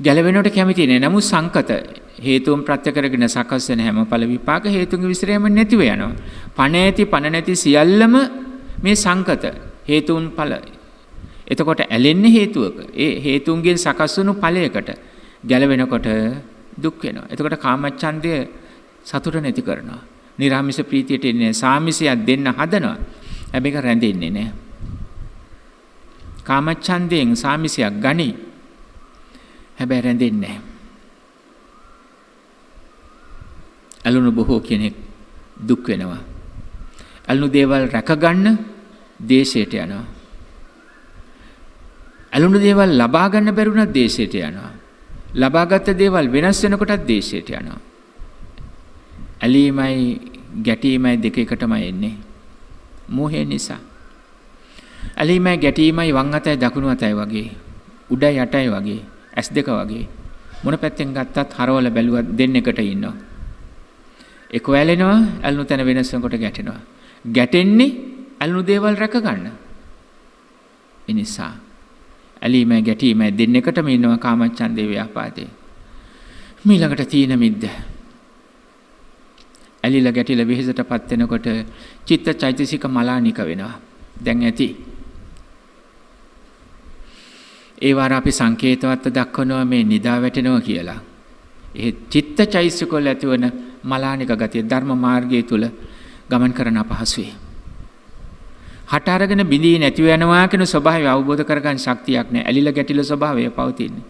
[SPEAKER 2] ගැලවෙනවට කැමති නෑ. නමුත් සංකත හේතුන් ප්‍රත්‍ය කරගෙන සකස් වෙන හැම ඵල විපාක හේතුන්ගේ විසිරීම නැතිව යනවා. පණ ඇති පණ නැති සියල්ලම මේ සංකත හේතුන් ඵල. එතකොට ඇලෙන්නේ හේතුවක. ඒ හේතුන්ගෙන් සකස් වුණු ඵලයකට ගැලවෙනකොට දුක් වෙනවා. එතකොට කාමච්ඡන්දය සතුට නැති කරනවා. නිරාමිෂ ප්‍රීතියට එන්නේ සාමිෂයක් දෙන්න හදනවා. හැබැයි ඒක රැඳෙන්නේ නෑ. කාමච්ඡන්දයෙන් සාමිෂයක් ගනි. හැබැයි රැඳෙන්නේ නැහැ. ඇලුණු බොහෝ කෙනෙක් දුක් වෙනවා. ඇලුණු දේවල් රැකගන්න දේශයට යනවා. ඇලුණු දේවල් ලබා ගන්න බැරුණත් දේශයට යනවා. ලබාගත් දේවල් වෙනස් වෙනකොටත් දේශයට යනවා. ඇලීමයි ගැටීමයි දෙක එකටමයි එන්නේ. මෝහය නිසා. ඇලීමයි ගැටීමයි වම් අතයි දකුණු අතයි වගේ. උඩ යටයි වගේ. ඇස් දෙක වගේ මොන පැත්තෙන් ගත්තත් හරවල බැලුවත් දෙන්නෙකට ඉන්නවා. එක වැළෙනවා ඇලුණු තැන වෙනස් වෙනකොට ගැටෙනවා. ගැටෙන්නේ ඇලුණු දේවල් රැක ගන්න. ඒ නිසා ඇලීමයි ගැටීමයි දෙන්නෙකටම ඉන්නවා කාමච්ඡන්දේ ව්‍යාපාදේ. ඊළඟට තීන මිද්ද. ඇලිලා ගැටිලා වෙහෙසටපත් වෙනකොට චිත්ත චෛතසික මලානික වෙනවා. දැන් ඇති ඒ වාර අපි සංකේතවත් දක්වනවා මේ නිදා වැටෙනවා කියලා. ඒ චිත්තචෛතසිකවල ඇතිවන මලානික ගතිය ධර්ම මාර්ගය තුල ගමන් කරන අපහසුයි. හට අරගෙන බිඳී නැතිව යනවා කියන ස්වභාවය අවබෝධ කරගන්න ශක්තියක් නැහැ. ඇලිලා ගැටිලා ස්වභාවය පවතින්නේ.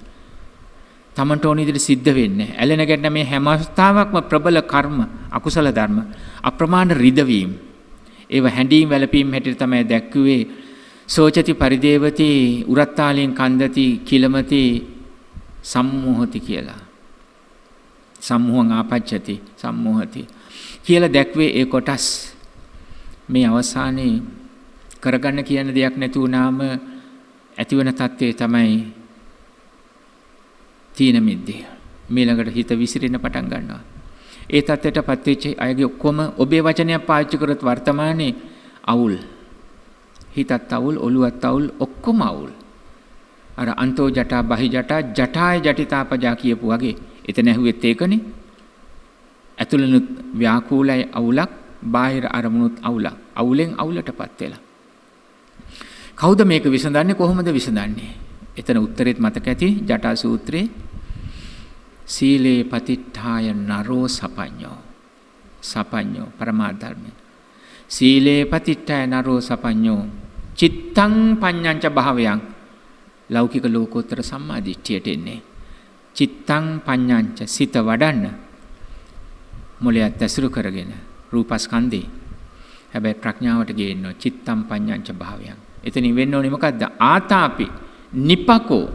[SPEAKER 2] තමන්ට ඕන විදිහට සිද්ධ වෙන්නේ. ඇලෙන ගැටෙන මේ හැම අවස්ථාවකම ප්‍රබල කර්ම අකුසල ධර්ම අප්‍රමාණ රිදවීම. ඒව හැඬීම් වැළපීම් හැටියට තමයි දැක්කුවේ. සෝචති පරිදේවති උරත්තාලෙන් කන්දති කිලමති සම්මෝහති කියලා. සම්මෝහං ආපච්චති සම්මෝහති කියලා දැක්වේ ඒ කොටස්. මේ අවසානයේ කරගන්න කියන දෙයක් නැති වුණාම ඇතිවන තත්ත්වය තමයි තීන මිද්දේ. ඊළඟට හිත විසිරෙන්න පටන් ගන්නවා. ඒ තත්ත්වයටපත් වෙච්ච අයගේ ඔක්කොම ඔබේ වචනයක් පාවිච්චි කරොත් වර්තමානයේ අවුල්. හිතත් අවුල්, ඔළුවත් අවුල්, ඔක්කොම අවුල්. අර අන්තෝ ජටා බහි ජටා ජටාය ජටිතාපජා කියපු වගේ. එතන ඇහුවෙත් ඒකනේ. ඇතුළනුත් ව්‍යාකූලයි අවුලක්, බාහිර අරමුණුත් අවුලක්. අවුලෙන් අවුලටපත් වෙලා. කවුද මේක විසඳන්නේ? කොහොමද විසඳන්නේ? එතන උත්තරෙත් මතක ඇති ජටා සූත්‍රයේ සීලේ පතිට්ඨාය නරෝ සපඤ්ඤෝ. සපඤ්ඤෝ පරමාර්ථ ධර්මය. සීලේ පතිට්ඨාය නරෝ සපඤ්ඤෝ චිත්තං පඤ්ඤංච භාවයන්. ලෞකික ලෝකෝත්තර සම්මාදිට්ඨියට එන්නේ. චිත්තං පඤ්ඤංච සිත වඩන්න. මොලයක් ඇසුරු කරගෙන රූපස්කන්ධේ. හැබැයි ප්‍රඥාවට ගේනවා චිත්තං පඤ්ඤංච භාවයන්. එතනින් වෙන්න ඕනේ මොකද්ද? ආතාපි නිපකෝ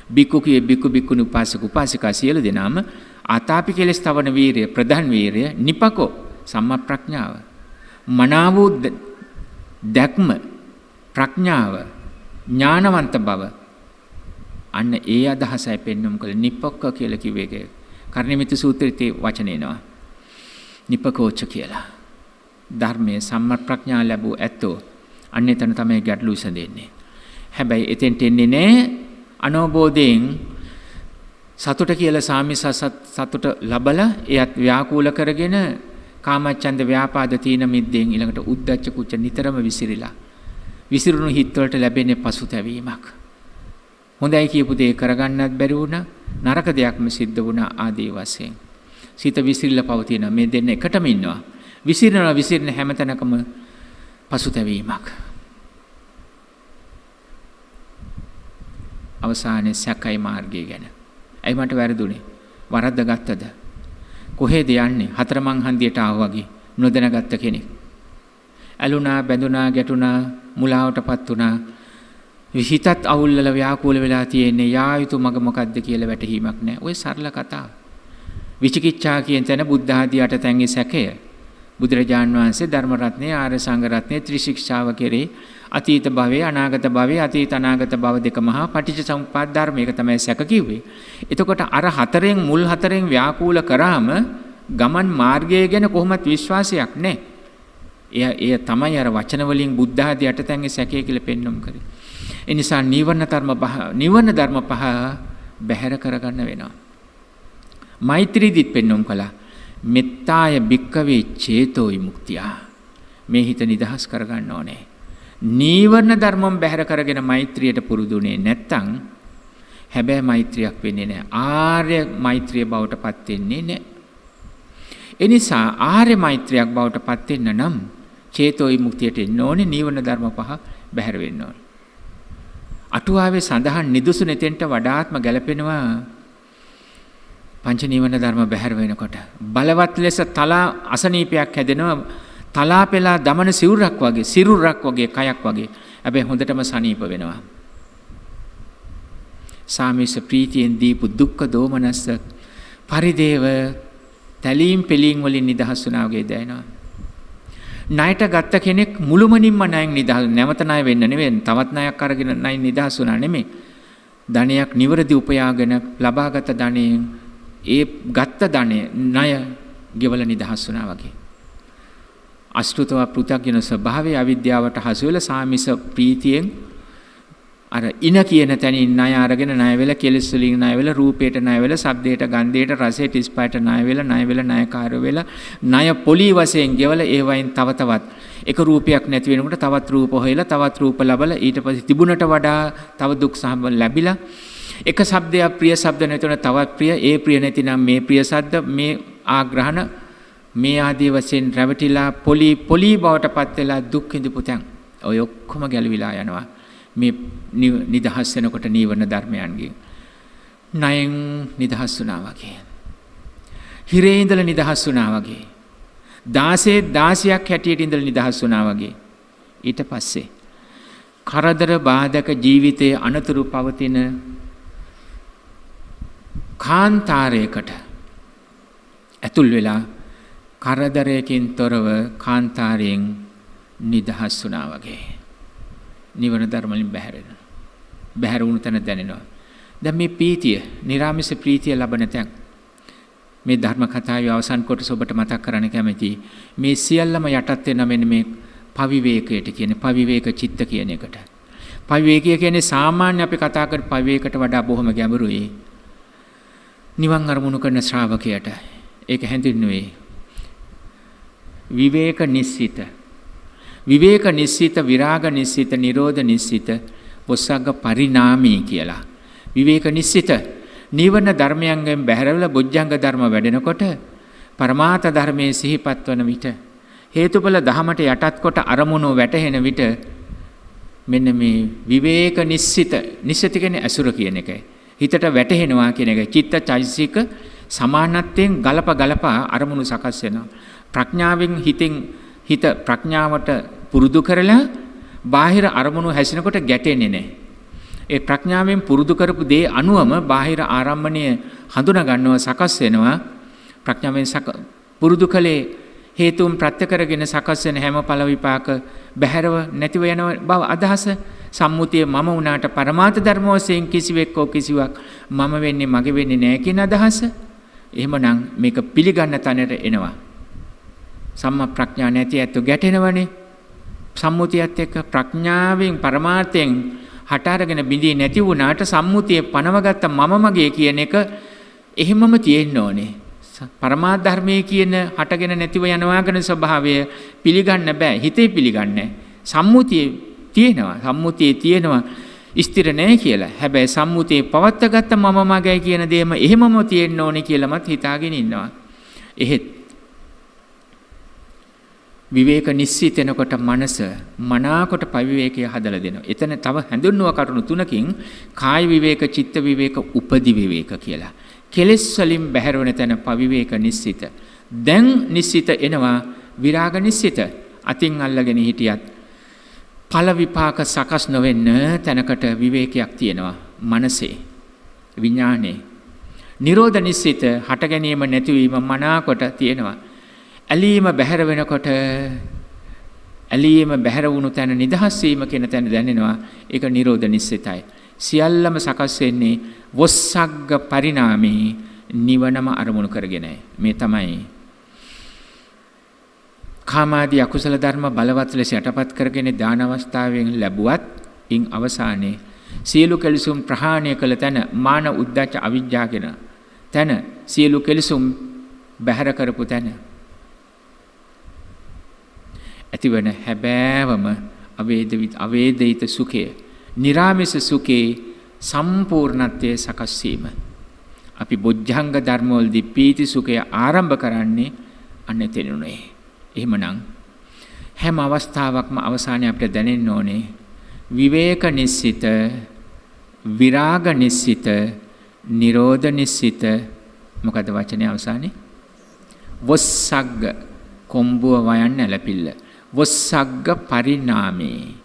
[SPEAKER 2] බික්කු කියේ බික්කු බික්කුණු උපාසක උපාසිකා සියලු දෙනාම ආතාපි කෙලස් තවන වීරිය ප්‍රධාන වීරිය නිපකෝ සම්මා ප්‍රඥාව. මනාව දැක්ම ප්‍රඥාව ඥානවන්ත බව අන්න ඒ අදහසයි පෙන්වමු කළ නිප්පක්ක කියලා කිව්වේ. කර්ණිමිත සූත්‍රයේ වචන එනවා. නිපකෝච්ච කියලා. ධර්මයේ සම්මා ප්‍රඥා ලැබුව ඇත්තෝ අන්න එතන තමයි ගැටලු විසඳෙන්නේ. හැබැයි එතෙන්ට එන්නේ නැහැ අනෝබෝධයෙන් සතුට කියලා සාමිස සතුට ලබලා එයත් ව්‍යාකූල කරගෙන කාමච්ඡන්ද ව්‍යාපාද තීන මිද්දෙන් ඊළඟට උද්ධච්ච කුච්ච නිතරම විසිරිලා විසිරුණු හිත් වලට ලැබෙන්නේ පසුතැවීමක්. හොඳයි කියපු දේ කරගන්නත් බැරි වුණා. නරක දෙයක්ම සිද්ධ වුණා ආදී වශයෙන්. සිත විසිරලා පවතින මේ දෙන්න එකටම ඉන්නවා. විසිරෙන හැමතැනකම පසුතැවීමක්. අවසානයේ සැකයි මාර්ගය ගැන. ඇයි මට වැරදුනේ? වරද්ද ගත්තද? කොහෙද යන්නේ? හතරමං හන්දියට ආවා වගේ නොදැනගත්ත කෙනෙක්. ඇලුනා, බැඳුනා, ගැටුණා, මුලාවටපත් වුණා. විහිතත් අවුල්වල ව්‍යාකූල වෙලා තියෙන්නේ. යා යුතු මග මොකද්ද කියලා වැටහීමක් නැහැ. ඔය සරල කතාව. විචිකිච්ඡා කියන තැන බුද්ධ ආදී අටතැන්ගේ සැකය. බුදුරජාන් වහන්සේ ධර්ම රත්නයේ, ආර්ය සංඝ රත්නයේ ත්‍රිශික්ෂාව කෙරේ අතීත භවයේ, අනාගත භවයේ, අතීත අනාගත භව දෙක මහා පටිච්චසමුප්පාද ධර්මයක තමයි සැක කිව්වේ. එතකොට අර හතරෙන් මුල් හතරෙන් ව්‍යාකූල කරාම ගමන් මාර්ගය ගැන කොහොමත් විශ්වාසයක් නැහැ. එය තමයි අර වචන වලින් බුද්ධ ආදී අටතැන්ගේ සැකය කියලා පෙන්වම් කරේ. ඒ නිසා නිවන ධර්ම පහ බැහැර කරගන්න වෙනවා. මෛත්‍රීදිත් පෙන්වම් කළා. මෙත්තාය භික්කවේ චේතෝ විමුක්තිය. මේ හිත නිදහස් කරගන්න ඕනේ. නීවරණ ධර්මම් බැහැර කරගෙන මෛත්‍රියට පුරුදුනේ නැත්තම් හැබැයි මෛත්‍රියක් වෙන්නේ නැහැ. ආර්ය මෛත්‍රිය බවට පත් වෙන්නේ නැහැ. ඒ නිසා ආර්ය මෛත්‍රියක් බවට පත් වෙන්න නම් චේතෝ විමුක්තියට එන්න ඕනේ. නීවරණ ධර්ම පහ බැහැර වෙන්න ඕනේ. අටුවාවේ සඳහන් නිදුසු නෙතෙන්ට වඩාත්ම ගැලපෙනවා පංච නීවරණ ධර්ම බැහැර වෙනකොට. බලවත් ලෙස තලා අසනීපයක් හැදෙනවා. තලා පෙලා දමන සිරුරක් වගේ කයක් වගේ. හැබැයි හොඳටම සනීප වෙනවා. සාමිස ප්‍රීතියෙන් දීපු දුක්ඛ දෝමනස්ස පරිදේව තැලීම් පෙලීම් වලින් නිදහස් වුණා වගේ දැනෙනවා. ණයට ගත්ත කෙනෙක් මුළුමනින්ම ණයෙන් නිදහස් නැවත ණය වෙන්න නෙවෙයි, තවත් ණයක් අරගෙන ණයෙන් නිදහස් වුණා නෙමෙයි. ධනයක් නිවැරදි උපයාගෙන ලබාගත් ධනෙන් ඒ ගත්ත ධනය ණය ගෙවල නිදහස් වුණා වගේ. අෂ්ටුතව පෘථග්ජන ස්වභාවයේ අවිද්‍යාවට හසු වෙලා සාමිස ප්‍රීතියෙන් අර ඉන කියන තැනින් ණය අරගෙන ණය වෙලා කෙලෙස් වලින් ණය වෙලා රූපයට ණය වෙලා ශබ්දයට ගන්ධයට රසයට ස්පර්ශයට ණය වෙලා ණයකාරය වෙලා ණය පොලී වශයෙන් ගෙවලා ඒ වයින් තව තවත් එක රූපයක් නැති වෙනකොට තවත් රූප හොයලා තවත් රූප ලබලා ඊට පස්සේ තිබුණට වඩා තව දුක් සහම ලැබිලා එක ශබ්දයක් ප්‍රිය ශබ්ද නැතුණ තවත් ප්‍රිය, ඒ ප්‍රිය නැතිනම් මේ ප්‍රිය ශබ්ද, මේ ආග්‍රහණ, මේ ආදී වශයෙන් රැවටිලා පොලී බවට පත් වෙලා දුක් විඳපු තැන් ඔය ඔක්කොම ගැලවිලා යනවා. මේ නිදහස් වෙනකොට නීවරණ ධර්මයන්ගෙන් ණයෙන් නිදහස් වුණා වගේ. හිරේ ඉඳලා නිදහස් වුණා වගේ. 16ක් හැටියට ඉඳලා නිදහස් වුණා වගේ. ඊට පස්සේ කරදර බාධක ජීවිතයේ අනතුරු පවතින කාන්තාරයකට ඇතුල් වෙලා කරදරයකින් තොරව කාන්තාරයෙන් නිදහස් වුණා වගේ. නිවන ධර්ම වලින් බැහැර වුණු තැන දැනෙනවා. දැන් මේ ප්‍රීතිය, නිරාමිස ප්‍රීතිය ලබන තැන් මේ ධර්ම කතාවේ අවසන් කොටස ඔබට මතක් කරන්න කැමතියි. මේ සියල්ලම යටත් වෙන මෙන්න මේ පවිවේකයට කියන්නේ පවිවේක චිත්ත කියන එකට. පවිවේකය කියන්නේ සාමාන්‍ය අපි කතා කරන පවිවේකට වඩා බොහොම ගැඹුරුයි. නිවන් අරමුණු කරන ශ්‍රාවකයට ඒක හැඳින්වුවේ විවේක නිස්සිත. විවේක නිස්සිත, විරාග නිස්සිත, නිරෝධ නිස්සිත, වොස්සග්ග පරිණාමී කියලා. විවේක නිස්සිත නීවරණ ධර්මයන්ගෙන් බැහැරවලා බොජ්ජංග ධර්ම වැඩෙනකොට පරමාර්ථ ධර්මයේ සිහිපත් වන විට හේතුඵල ධමයට යටත් කොට අරමුණු වැටහෙන විට මෙන්න මේ විවේක නිස්සිත කියන්නේ අසුර කියන එකයි. හිතට වැටහෙනවා කියන එක. චිත්ත චෛතසික සමානත්වයෙන් ගලපා අරමුණු සකස් වෙනවා. ප්‍රඥාවෙන් හිත ප්‍රඥාවට පුරුදු කරලා බාහිර අරමුණු හැසිනකොට ගැටෙන්නේ නැහැ. ඒ ප්‍රඥාවෙන් පුරුදු කරපු දේ අනුවම බාහිර ආරම්භණය හඳුනා ගන්නවා, සකස් වෙනවා. ප්‍රඥාවෙන් පුරුදු කලේ හේතුන් ප්‍රත්‍ය කරගෙන සකස් වෙන හැම ඵල විපාක බැහැරව නැතිව යන බව අදහස. සම්මුතිය මම වුණාට පරමාර්ථ ධර්ම වශයෙන් කිසිවෙක් කිසිවක් මම වෙන්නේ මගේ වෙන්නේ නැහැ කියන අදහස. එහෙමනම් මේක පිළිගන්න තැනට එනවා. සම්මා ප්‍රඥා නැති ඇත්ත ගැටෙනවනේ. සම්මුතියත් එක්ක ප්‍රඥාවෙන් පරමාර්ථයෙන් හට අරගෙන බිඳී නැති වුණාට සම්මුතිය පනවගත්ත මම මගේ කියන එක එහෙමම තියෙන්න ඕනේ. පරමාර්ථ ධර්මයේ කියන හටගෙන නැතිව යනවා කියන ස්වභාවය පිළිගන්න බෑ. හිතේ පිළිගන්නේ. සම්මුතියේ තියෙනවා. ස්ථිර නැහැ කියලා. හැබැයි සම්මුතියේ පවත්වාගත්ත මම මගයි කියන දේම එහෙමම තියෙන්න ඕනේ කියලාමත් හිතාගෙන ඉන්නවා. එහෙත් විවේක නිස්සිතෙනකොට මනස මනාකොට පවිවේකය හදලා දෙනවා. එතන තව හැඳුන්වුව කරුණු තුනකින් කාය විවේක, චිත්ත විවේක, උපදි විවේක කියලා. කෙලෙස් වලින් බැහැර වෙන තැන පවිවේක නිස්සිත. දැන් නිස්සිත එනවා විරාග නිස්සිත. අතින් අල්ලගෙන හිටියත් ඵල විපාක සකස් නොවෙන්න තැනකට විවේකයක් තියෙනවා මනසේ, විඥානේ. නිරෝධ නිස්සිත හට ගැනීම නැතිවීම මනාකොට තියෙනවා. ඇලීම බැහැර වෙනකොට ඇලීම බැහැර වුණු තැන නිදහස් වීම කියන තැන දැනෙනවා. ඒක නිරෝධ නිස්සිතයි. සියල්ලම සකස් වෙන්නේ වොස්සග්ග පරිණාමේ නිවනම අරමුණු කරගෙනයි. මේ තමයි කාමාදී අකුසල ධර්ම බලවත් ලෙස යටපත් කරගෙන දාන අවස්ථාවෙන් ලැබුවත් ඉන් අවසානයේ සියලු කෙලෙසුම් ප්‍රහාණය කළ තැන මාන උද්දච්ච අවිජ්ජා කියන තැන සියලු කෙලෙසුම් බැහැර කරපු තැන ඇතිවන හැබෑවම අවේදිත සුඛය, නිරාමිස සුඛේ සම්පූර්ණත්වයේ සකස් වීම. අපි බොජ්ජංග ධර්මවලදී පීති සුඛය ආරම්භ කරන්නේ අනෙතෙනුනේ. එහෙමනම් හැම අවස්ථාවකම අවසානයේ අපිට දැනෙන්න ඕනේ විවේක නිස්සිත, විරාග නිස්සිත, නිරෝධ නිස්සිත. මොකද වචනේ අවසානයේ? වොස්සග්ග, කොම්බුව වයන්න ඇලපිල්ල. වොස්සග්ග පරිණාමේ.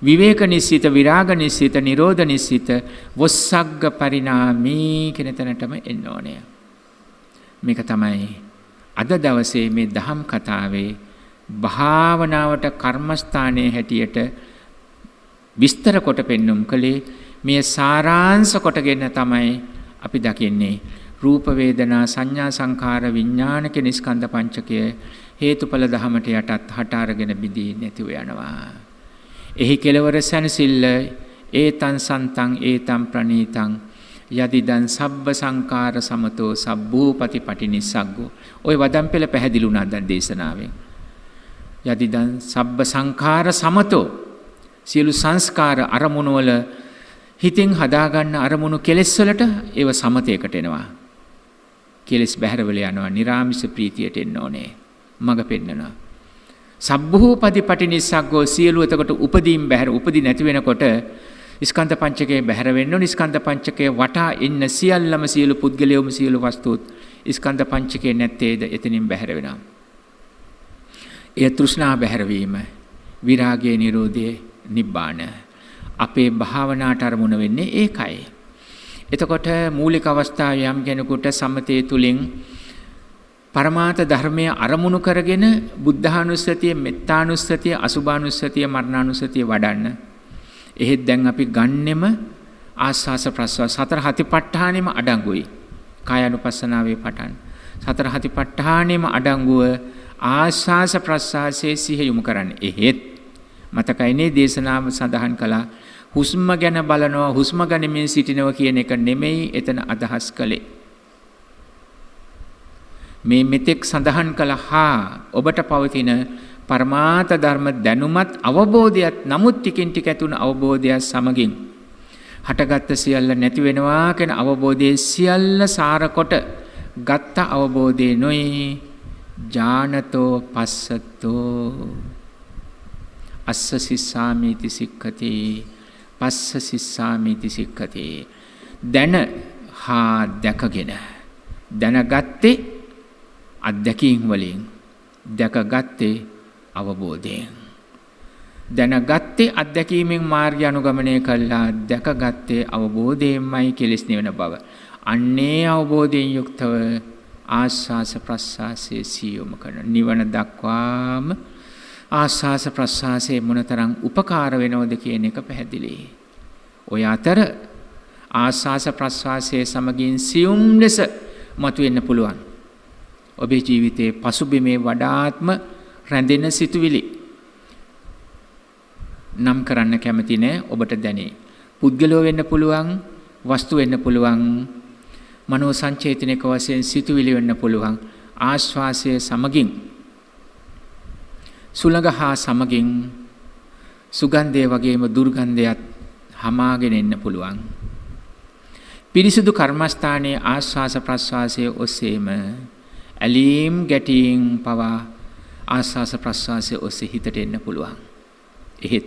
[SPEAKER 2] විවේක නිස්සිත, විරාග නිස්සිත, නිරෝධ නිස්සිත, වොස්සග්ග පරිණාමී කියන තැනටම එන්න ඕනේ. මේක තමයි අද දවසේ මේ දහම් කතාවේ භාවනාවට කර්මස්ථානයේ හැටියට විස්තර කොට පෙන්눔 කළේ. මේ සාරාංශ කොටගෙන තමයි අපි දකින්නේ රූප වේදනා සංඥා සංඛාර විඥාන කියන ස්කන්ධ පංචකය හේතුඵල ධමයට යටත් හට අරගෙන බිදී නැතිව යනවා. එහි කෙලවර සැනසෙල්ල ඒතං සන්තං ඒතං ප්‍රණීතං යදිදං සබ්බ සංකාර සමතෝ සබ්බූපති පටිනිස්සග්ගෝ. ඔය වදම් පෙළ පැහැදිලි වුණා දැන් දේශනාවෙන්. යදිදං සබ්බ සංකාර සමතෝ, සියලු සංස්කාර අරමුණු වල හිතින් හදාගන්න අරමුණු කෙලෙස් වලට ඒව සමතයකට එනවා. කෙලෙස් බැහැර වෙල යනවා. නිරාමිස ප්‍රීතියට එන්න ඕනේ. මඟ පෙන්නනවා. සබ්බූපති පටිනිස්සග්ගෝ, සියලු එතකොට උපදීන් බැහැර, උපදී නැති වෙනකොට ස්කන්ධ පංචකයේ බැහැර වෙන්න ඕනේ. ස්කන්ධ පංචකයේ වටා ඉන්න සියල්ලම, සියලු පුද්ගලයෝම, සියලු වස්තුත් ස්කන්ධ පංචකයේ නැත්තේද එතනින් බැහැර වෙනවා. ඒ තෘෂ්ණා බැහැරවීම, විරාගයේ නිරෝධයේ නිබ්බාන. අපේ භාවනාට අරමුණ වෙන්නේ ඒකයි. එතකොට මූලික අවස්ථාවේ යම් කෙනෙකුට සමතේ තුලින් පරමාර්ථ ධර්මය අරමුණු කරගෙන බුද්ධානුස්සතිය, මෙත්තානුස්සතිය, අසුභානුස්සතිය, මරණානුස්සතිය වඩන්න. එහෙත් දැන් අපි ගන්නෙම ආස්වාස ප්‍රස්වාස සතර හතිපට්ඨානෙම අඩංගුයි. කායानुපස්සනාවේ පටන් සතර හතිපට්ඨානෙම අඩංගුව ආස්වාස ප්‍රස්වාසයේ සිහිය යොමු කරන්න. එහෙත් මතකයිනේ දේශනාව සඳහන් කළා හුස්ම ගැන බලනවා, හුස්ම ගනිමින් සිටිනවා කියන එක නෙමෙයි එතන අදහස් කළේ. මේ මෙතෙක් සඳහන් කළා ඔබට පවතින පරමාර්ථ ධර්ම දැනුමත් අවබෝධයත්, නමුත් ටිකින් ටික ඇතුණු අවබෝධයත් සමගින් හටගත්ත සියල්ල නැති වෙනවා කියන අවබෝධයේ සියල්ල සාර කොට ගත්ත අවබෝධේ නොයි ඥානතෝ පස්සතෝ අස්ස සිස්සාමිති සික්ඛති පස්ස සිස්සාමිති සික්ඛති. දැන හා දැකගෙන, දැනගත්තේ අත්දැකීම් වලින්, දැකගත්තේ අවබෝධයෙන්. දැනගත්තේ අත්දැකීමෙන් මාර්ගය අනුගමනය කළා, දැකගත්තේ අවබෝධයෙන්මයි කෙලෙස් නිවන බව. අන්නේ අවබෝධයෙන් යුක්තව ආස්වාස ප්‍රස්වාසයේ සියුම කරන නිවන දක්වාම ආස්වාස ප්‍රස්වාසයේ මොනතරම් උපකාර වෙනවද කියන එක පැහැදිලි. ඔය අතර ආස්වාස ප්‍රස්වාසයේ සමගින් සියුම් ලෙස මතුවෙන්න පුළුවන් ඔබේ ජීවිතයේ පසුබිමේ වඩාත්ම රැඳෙන සිතුවිලි නම් කරන්න කැමති නෑ. ඔබට දැනේ පුද්ගලෝ වෙන්න පුළුවන්, වස්තු වෙන්න පුළුවන්, මනෝ සංචේතනික වශයෙන් සිතුවිලි වෙන්න පුළුවන්. ආස්වාසයේ සමගින් සුළඟ හා සමගින් සුගන්ධය වගේම දුර්ගන්ධයත් හමාගෙන එන්න පුළුවන්. පිරිසුදු කර්මස්ථානයේ ආස්වාස ප්‍රස්වාසයේ ඔස්සේම ඇලීම් ගැටීම් පවා ආස්වාස ප්‍රස්වාසයේ ඔස්සේ හිතට එන්න පුළුවන්. එහෙත්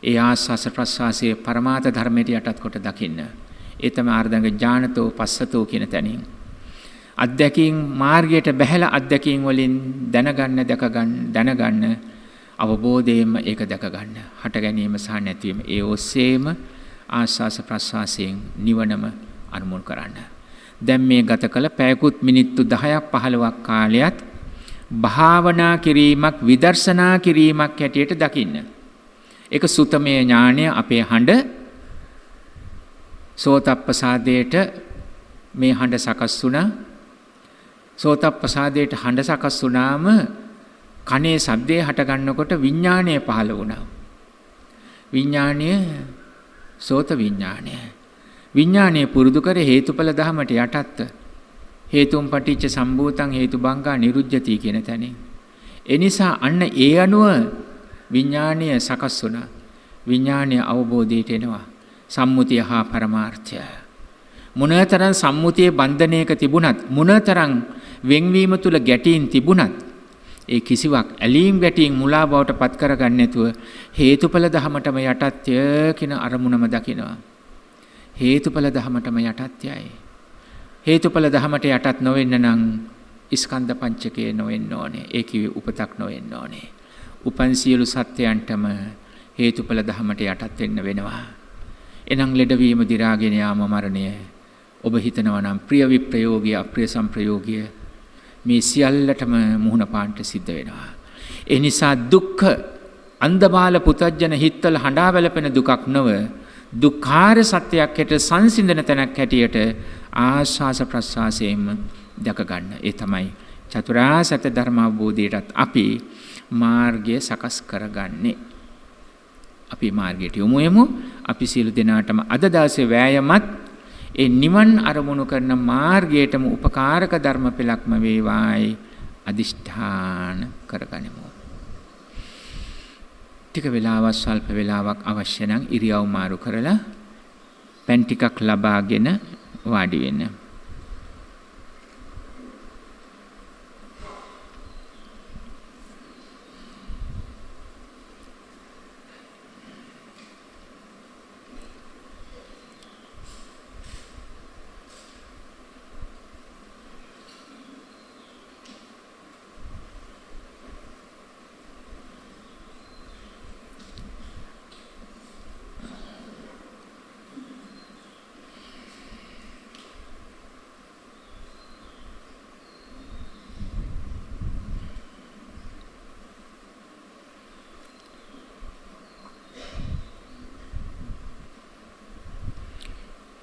[SPEAKER 2] ඒ ආස්වාස ප්‍රස්වාසයේ පරමාර්ථ ධර්මයට යටත් කොට දකින්න. ඒ තමයි ආර්ධංග ඥානතෝ පස්සතෝ කියන තැනින්. අධ්‍යක්ීම් මාර්ගයට බැහැලා අධ්‍යක්ීම් වලින් දැනගන්න අවබෝධයෙන්ම ඒක දැක ගන්න. හට ගැනීම සහ නැතිවීම ඒ ඔස්සේම ආස්වාස ප්‍රස්වාසයෙන් නිවනම අනුමුල් කරන්න. දැන් මේ ගත කළ පැයකුත් මිනිත්තු 10ක් 15ක් කාලයක් භාවනා කිරීමක් විදර්ශනා කිරීමක් හැටියට දකින්න. ඒක සුතමේ ඥානය අපේ හඬ සෝතප්පසාදයට මේ හඬ සකස් වුණා. සෝතප්පසාදයට හඬ සකස් වුණාම කනේ ශබ්දේ හට ගන්නකොට විඥාණය පහළ වුණා. විඥාණය සෝත විඥාණය. විඥාණය පුරුදු කර හේතුඵල ධමයට යටත් හේතුම් පටිච්ච සම්භූතං හේතුබංගා නිරුජ්ජති කියන තැනින්. ඒ නිසා අන්න ඒ අනුව විඥාණය සකස් වුණා. විඥාණය අවබෝධයට එනවා. සම්මුතිය හා පරමාර්ථය. මොනතරම් සම්මුතියේ බන්ධනයක තිබුණත් මොනතරම් වෙන්වීම තුල ගැටීම් තිබුණත් ඒ කිසිවක් ඇලීම් ගැටීම් මුලා බවට පත් කරගන්න නැතුව හේතුඵල ධමයටම යටත්ය කියන අරමුණම දකිනවා. හේතුඵල ධමයටම යටත්යයි. හේතුඵල ධමයට යටත් නොවෙන්න නම් ස්කන්ධ පංචකය නොවෙන්න ඕනේ. ඒ කිව්වේ උපතක් නොවෙන්න ඕනේ. උපන් සියලු සත්‍යයන්ටම හේතුඵල ධමයට යටත් වෙන්න වෙනවා. එනම් ලෙඩවීම දි รา ගෙන යාම මරණය ඔබ හිතනවා නම් ප්‍රිය විප්‍රයෝගය අප්‍රිය සංප්‍රයෝගය මේ සියල්ලටම මුහුණ පාන්න සිද්ධ වෙනවා. ඒ නිසා දුක්ඛ අන්ධබාල පුතජන හිත්වල හඬා වැළපෙන දුකක් නොව දුක්ඛාර සත්‍යයක් හැට සංසිඳන තැනක් හැටියට ආස්වාස ප්‍රස්වාසයෙන්ම දැක ගන්න. ඒ තමයි චතුරාර්ය සත්‍ය ධර්ම අවබෝධයටත් අපි මාර්ගය සකස් කරගන්නේ. අපි මාර්ගයට යමු යමු. අපි සියලු දෙනාටම අද දවසේ වෑයමත් ඒ නිවන් අරමුණු කරන මාර්ගයටම උපකාරක ධර්ම පෙළක්ම වේවායි අදිෂ්ඨාන කරගනිමු. ටික වෙලාවක් ස්වල්ප වෙලාවක් අවශ්‍ය නම් ඉරියව් මාරු කරලා පෙන් ටිකක් ලබාගෙන වාඩි වෙන්න.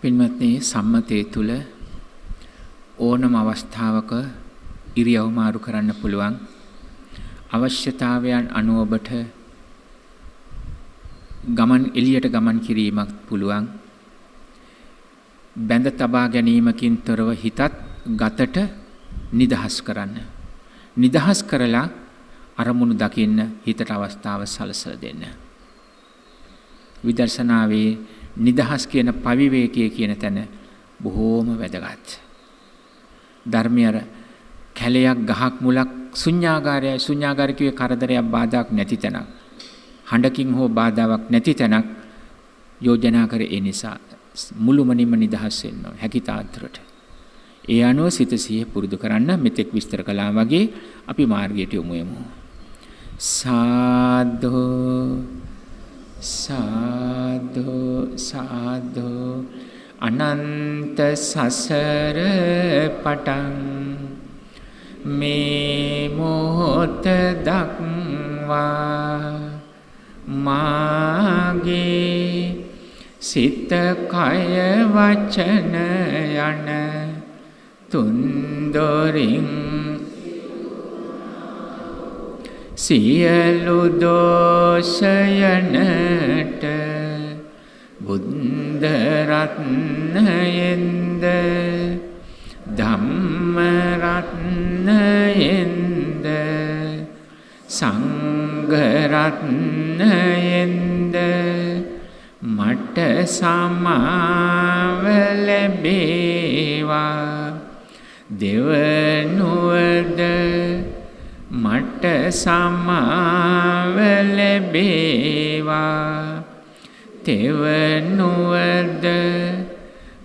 [SPEAKER 2] පින්වත්නි සම්මතයේ තුල ඕනම අවස්ථාවක ඉරියව් මාරු කරන්න පුළුවන්. අවශ්‍යතාවයන් අනුව ඔබට එළියට ගමන් කිරීමක් පුළුවන්. බැඳ තබා ගැනීමකින් තොරව හිතත් ගතට නිදහස් කරන්න. නිදහස් කරලා අරමුණු දකින්න හිතට අවස්ථාව සලසලා දෙන්න. විදර්ශනාවේ නිදහස් කියන පවිවේකයේ කියන තැන බොහෝම වැදගත්. ධර්මයේ කැලයක් ගහක් මුලක් ශුන්‍යාගාරය කියේ කරදරයක් බාධාක් නැති තැනක්. හඬකින් හෝ බාධාවක් නැති තැනක් යෝජනා කර ඒ නිසා මුළුමනින්ම නිදහස් වෙන්න ඕන හැකි තාත්‍රට. ඒ අනුව සිත සිහිය පුරුදු කරන්න මෙතෙක් විස්තර කළා වගේ අපි මාර්ගයට යමු යමු. සාදු සාදු සාදු අනන්ත සසර පටන් මේ මොහොත දක්වා මාගේ සිත කය වචන යන තුන්දොරින් සියලු දෝෂයනට බුද්ධ රත්නයෙන්ද ධම්ම රත්නයෙන්ද සංඝ රත්නයෙන්ද මට සමාව ලැබේවා දෙවනුවද මට සමාව ලැබේවා තෙවනුවද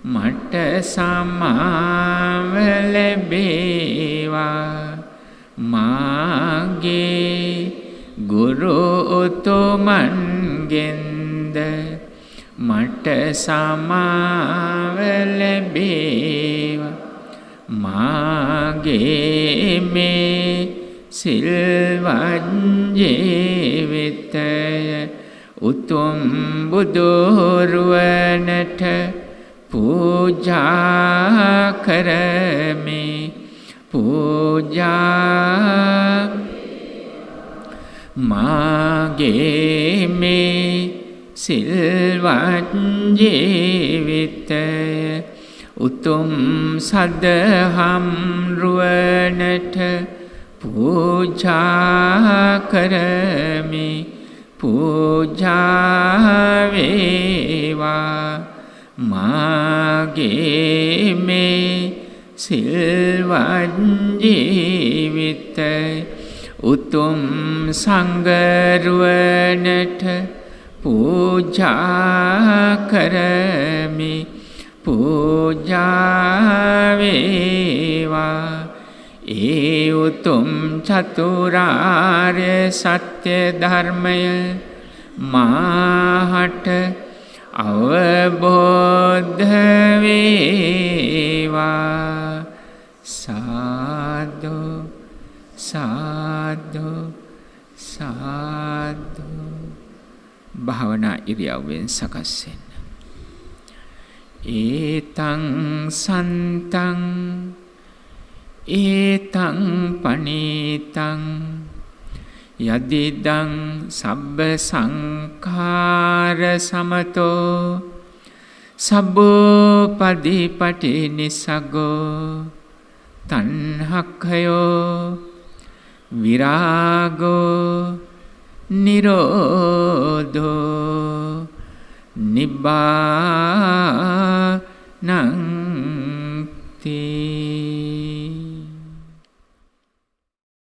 [SPEAKER 2] මට සමාව ලැබේවා මාගේ ගුරු උතුමන්ගෙන්ද මට සමාව ලැබේවා මාගේ මේ සිල්වත් ජීවිතය උතුම් බුදුරුවනට පූජා කරමි පූජා මාගේ මේ සිල්වත් ජීවිතය උතුම් සදහම් රුවනට පූජා කරමි පූජා වේවා මාගේ මේ සිල්වත් ජීවිතය උතුම් සංඝරුවනට පූජා කරමි පූජා වේවා ඒ උතුම් චතුරාර්ය සත්‍ය ධර්මය මාහට අවබෝධ වේවා සාදු සාදු සාදු භාවනා ඉරියව්වෙන් සකස් වෙන්න ඒතං සන්තං ඒතං පනීතං යදිදං සබ්බ සංඛාර සමතෝ සබ්බෝ පදීපටි නිසග්ගෝ තණ්හක්ඛයෝ විරාගෝ නිරෝධෝ නිබ්බානෝ